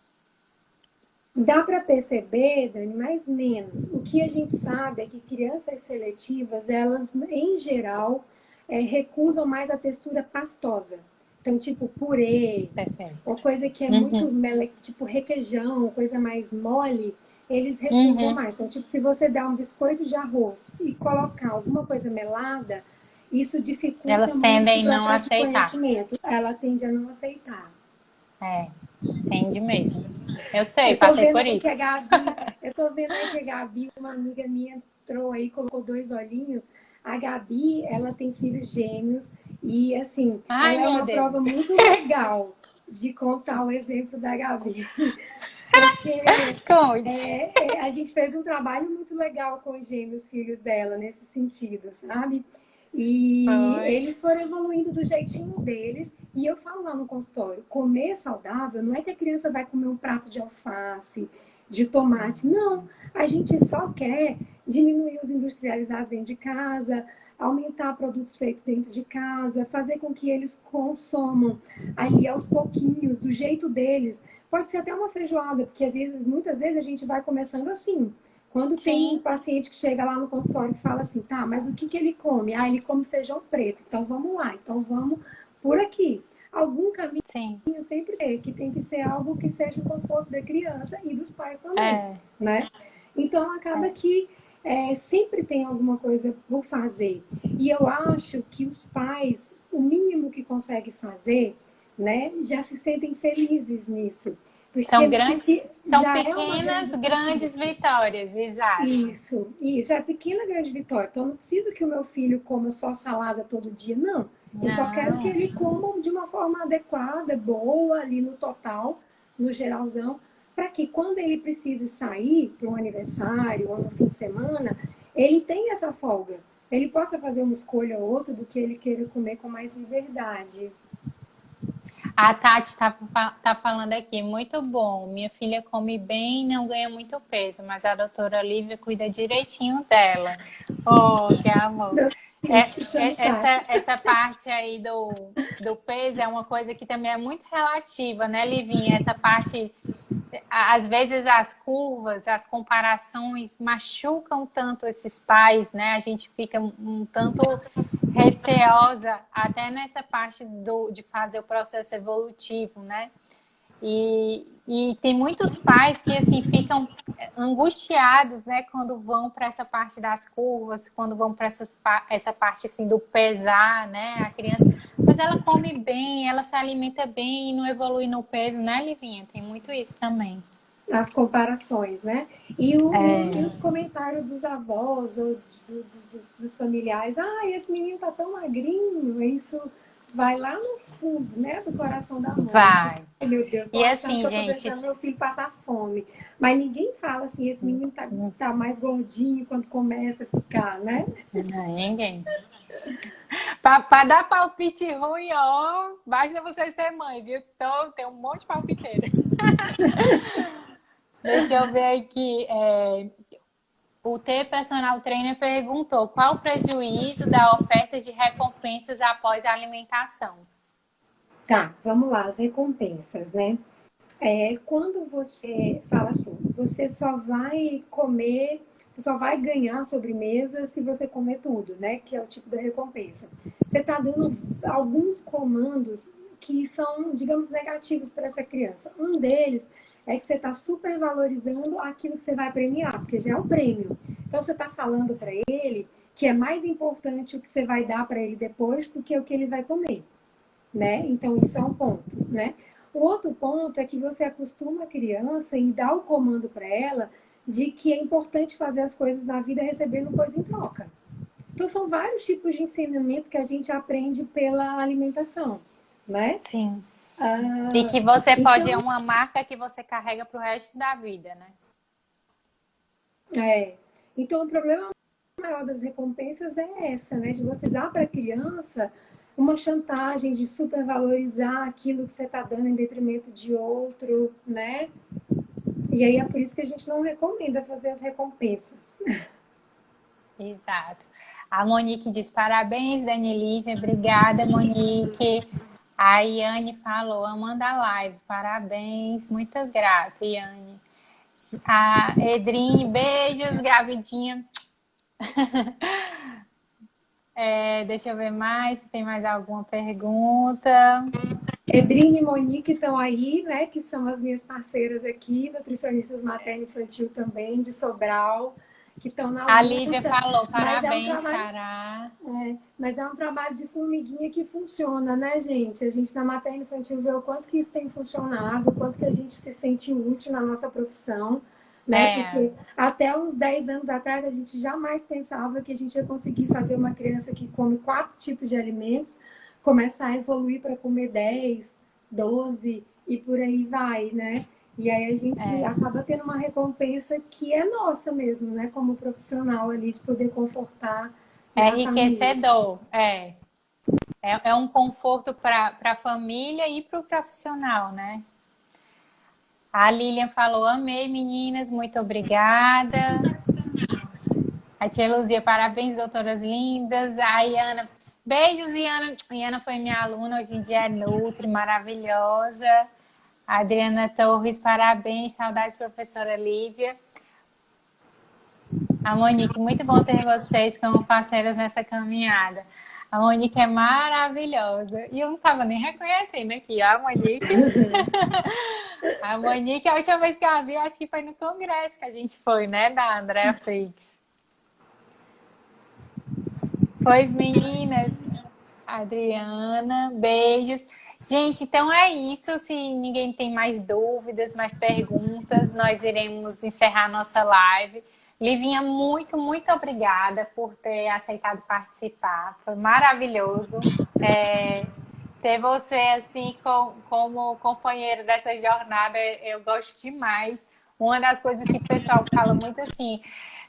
Dá para perceber, Dani, mais ou menos. O que a gente sabe é que crianças seletivas, elas, em geral, recusam mais a textura pastosa. Então, tipo purê, Perfeito. ou coisa que é muito, tipo requeijão, coisa mais mole, eles recusam Uhum. mais. Então, tipo, se você der um biscoito de arroz e colocar alguma coisa melada, isso dificulta Elas muito o tendem a não processo de aceitar. conhecimento. Ela tende a não aceitar. É, tende mesmo. Eu sei, Eu tô passei vendo por aí que isso. a Gabi, eu tô vendo aí que a Gabi, uma amiga minha, mostrou aí, colocou dois olhinhos. A Gabi, ela tem filhos gêmeos e, assim, Ai, ela é meu uma prova Deus. muito legal de contar o exemplo da Gabi. Porque Conte. a gente fez um trabalho muito legal com os gêmeos filhos dela, nesse sentido, sabe? E Foi. eles foram evoluindo do jeitinho deles. E eu falo lá no consultório, comer saudável não é que a criança vai comer um prato de alface, de tomate. Não, a gente só quer diminuir os industrializados dentro de casa, aumentar produtos feitos dentro de casa, fazer com que eles consumam ali aos pouquinhos, do jeito deles. Pode ser até uma feijoada, porque às vezes, muitas vezes a gente vai começando assim. Quando tem um Sim, paciente que chega lá no consultório e fala assim, tá, mas o que que ele come? Ah, ele come feijão preto. Então vamos lá, então vamos por aqui. Algum caminho sim. sempre tem, que tem que ser algo que seja o conforto da criança e dos pais também, É, né? Então acaba que sempre tem alguma coisa por fazer. E eu acho que os pais, o mínimo que conseguem fazer, né, já se sentem felizes nisso. são Porque grandes, se são já é uma pequenas, grande grandes conquista. vitórias, exato. Isso é pequena grande vitória. Então, eu não preciso que o meu filho coma só salada todo dia, não. Eu só quero que Não, ele coma de uma forma adequada, boa, ali no total, no geralzão, para que quando ele precise sair para um aniversário ou no fim de semana, ele tenha essa folga. Ele possa fazer uma escolha ou outra do que ele queira comer com mais liberdade. a Tati tá falando aqui, muito bom. Minha filha come bem e não ganha muito peso, mas a doutora Lívia cuida direitinho dela. Oh, que amor. Meus filhos puxando o saco. Essa parte aí do peso é uma coisa que também é muito relativa, né, Livinha? Essa parte, às vezes as curvas, as comparações machucam tanto esses pais, né? A gente fica um tanto receosa até nessa parte de fazer o processo evolutivo, né? E tem muitos pais que assim ficam angustiados, né, quando vão para essa parte das curvas, quando vão para essa parte assim do pesar, né, a criança, mas ela come bem, ela se alimenta bem e não evolui no peso, né, Livinha? Tem muito isso também. As comparações, né? E É, os comentários dos avós ou dos familiares, ah, esse menino tá tão magrinho, isso vai lá no fundo, né, do coração da mãe. Tipo, vai. ai, meu Deus, tô E achando que assim, eu tô gente, deixando meu filho passar fome. Mas ninguém fala assim, esse menino tá mais gordinho quando começa a ficar, né? não, ninguém. Para dar palpite ruim, ó, basta você ser mãe, viu? Então, tem um monte de palpiteira. Deixa eu ver aqui. O T-Personal Trainer perguntou qual o prejuízo da oferta de recompensas após a alimentação. Tá, vamos lá, as recompensas, né? Quando você fala assim, você só vai comer, você só vai ganhar sobremesa se você comer tudo, né? Que é o tipo da recompensa. Você está dando alguns comandos que são, digamos, negativos para essa criança. Um deles é que você está supervalorizando aquilo que você vai premiar, porque já é o prêmio. Então você está falando para ele que é mais importante o que você vai dar para ele depois do que o que ele vai comer, né? Então, isso é um ponto, né? O outro ponto é que você acostuma a criança e dá o comando para ela de que é importante fazer as coisas na vida recebendo coisa em troca. Então, são vários tipos de ensinamento que a gente aprende pela alimentação, né? Sim. E Ah, que você pode, é então, uma marca que você carrega para o resto da vida, né? é, então, o problema maior das recompensas é essa, né? De você dar para a criança uma chantagem de supervalorizar aquilo que você está dando em detrimento de outro, né? E aí é por isso que a gente não recomenda fazer as recompensas. Exato. A Monique diz parabéns, Dani Lívia. Obrigada, Monique. A Iane falou, amando a live. Parabéns, muito grata, Iane. A Edrine, beijos, gravidinha. Deixa eu ver mais, se tem mais alguma pergunta. Edrine e Monique estão aí, né? Que são as minhas parceiras aqui, nutricionistas materno e infantil também, de Sobral, que estão na A Lívia luta. falou, Mas é um parabéns, trabalho Xará. mas é um trabalho de formiguinha que funciona, né, gente? A gente na materno infantil vê o quanto que isso tem funcionado, o quanto que a gente se sente útil na nossa profissão, né? Porque até uns 10 anos atrás a gente jamais pensava que a gente ia conseguir fazer uma criança que come 4 tipos de alimentos começar a evoluir para comer 10, 12 e por aí vai, né? E aí a gente acaba tendo uma recompensa que é nossa mesmo, né? Como profissional ali, de poder confortar, É né, a família. enriquecedor, é um conforto para a família e para o profissional, né? A Lilian falou, amei, meninas, muito obrigada. A tia Luzia, parabéns, doutoras lindas. A Iana, beijos, Iana. Iana foi minha aluna, hoje em dia é Nutri, maravilhosa. A Adriana Torres, parabéns, saudades, professora Lívia. A Monique, muito bom ter vocês como parceiras nessa caminhada. A Monique é maravilhosa. E eu não estava nem reconhecendo aqui a Monique. A Monique, a última vez que eu a vi, acho que foi no congresso que a gente foi, né, da Andrea Frix. Pois, meninas, Adriana, beijos. Gente, então é isso. Se ninguém tem mais dúvidas, mais perguntas, nós iremos encerrar nossa live. Livinha, muito, muito obrigada por ter aceitado participar. Foi maravilhoso ter você assim como companheiro dessa jornada. Eu gosto demais. Uma das coisas que o pessoal fala muito assim,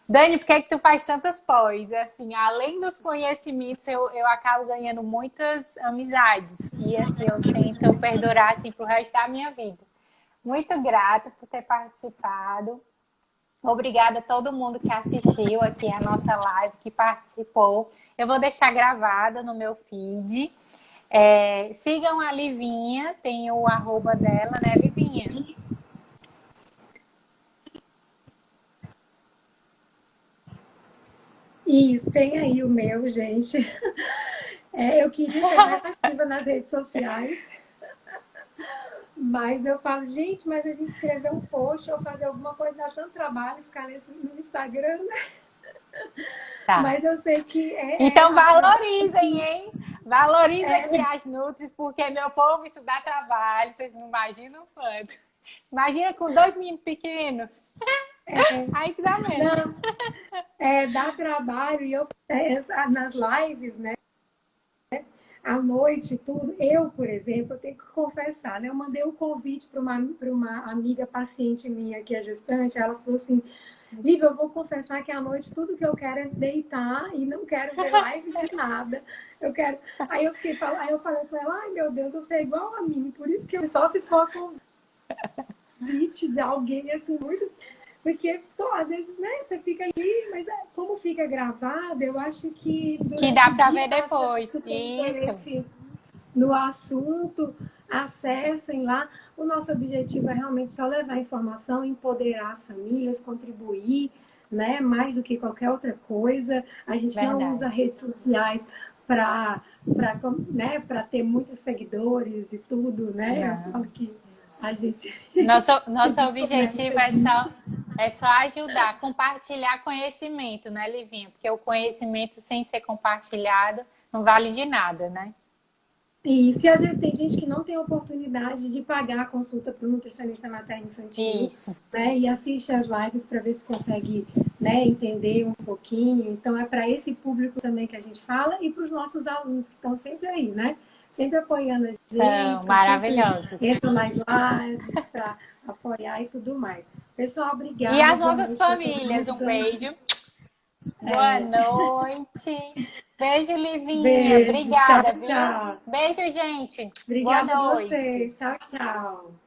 Dani, por que é que tu faz tantas pós? Assim, além dos conhecimentos, eu acabo ganhando muitas amizades. E assim, eu tento perdurar assim, pro resto da minha vida. Muito grata por ter participado. Obrigada a todo mundo que assistiu aqui a nossa live, que participou. Eu vou deixar gravada no meu feed. Sigam a Livinha, tem o arroba dela, né, Livinha? Isso, tem aí o meu, gente. Eu queria ser mais ativa nas redes sociais, mas eu falo, gente, mas a gente escrever um post ou fazer alguma coisa dá tanto trabalho ficar no Instagram, né? Tá. Mas eu sei que Então valorizem, hein? Valorizem aqui as Nutris, porque meu povo, isso dá trabalho, vocês não imaginam o quanto. Imagina com 2 meninos pequenos. Aí que dá mesmo. Dá trabalho e eu nas lives, né? À noite, tudo. Eu, por exemplo, eu tenho que confessar, né? Eu mandei um convite para uma amiga paciente minha que é gestante. Ela falou assim: Lívia, eu vou confessar que à noite tudo que eu quero é deitar e não quero ver live de nada. Eu quero. Aí eu falei com ela: ai meu Deus, você é igual a mim, por isso que eu só se for convite de alguém assim muito. Porque, às vezes, né, você fica ali, mas como fica gravado, eu acho que Que durante dá o para dia ver as pessoas depois. que têm Isso. interesse no assunto, acessem lá. O nosso objetivo é realmente só levar informação, empoderar as famílias, contribuir, né, mais do que qualquer outra coisa. A gente não usa Verdade. redes sociais para né, ter muitos seguidores e tudo, né? Eu falo que a gente se Nosso objetivo desconecta disso. é só ajudar, compartilhar conhecimento, né, Livinho? Porque o conhecimento sem ser compartilhado não vale de nada, né? Isso, e às vezes tem gente que não tem oportunidade de pagar a consulta para o nutricionista materno-infantil, Isso. né? E assiste as lives para ver se consegue, né, entender um pouquinho. Então, é para esse público também que a gente fala e para os nossos alunos que estão sempre aí, né? Sempre apoiando a São gente, que sempre maravilhosos. entram nas lives para apoiar e tudo mais. Pessoal, E obrigada. as Boa nossas noite para todo famílias, mundo um também. beijo. Boa noite. Beijo, Livinha. Beijo. Tchau, Obrigada, viu? tchau. Beijo, gente. Boa Obrigada a noite. vocês. Tchau, tchau.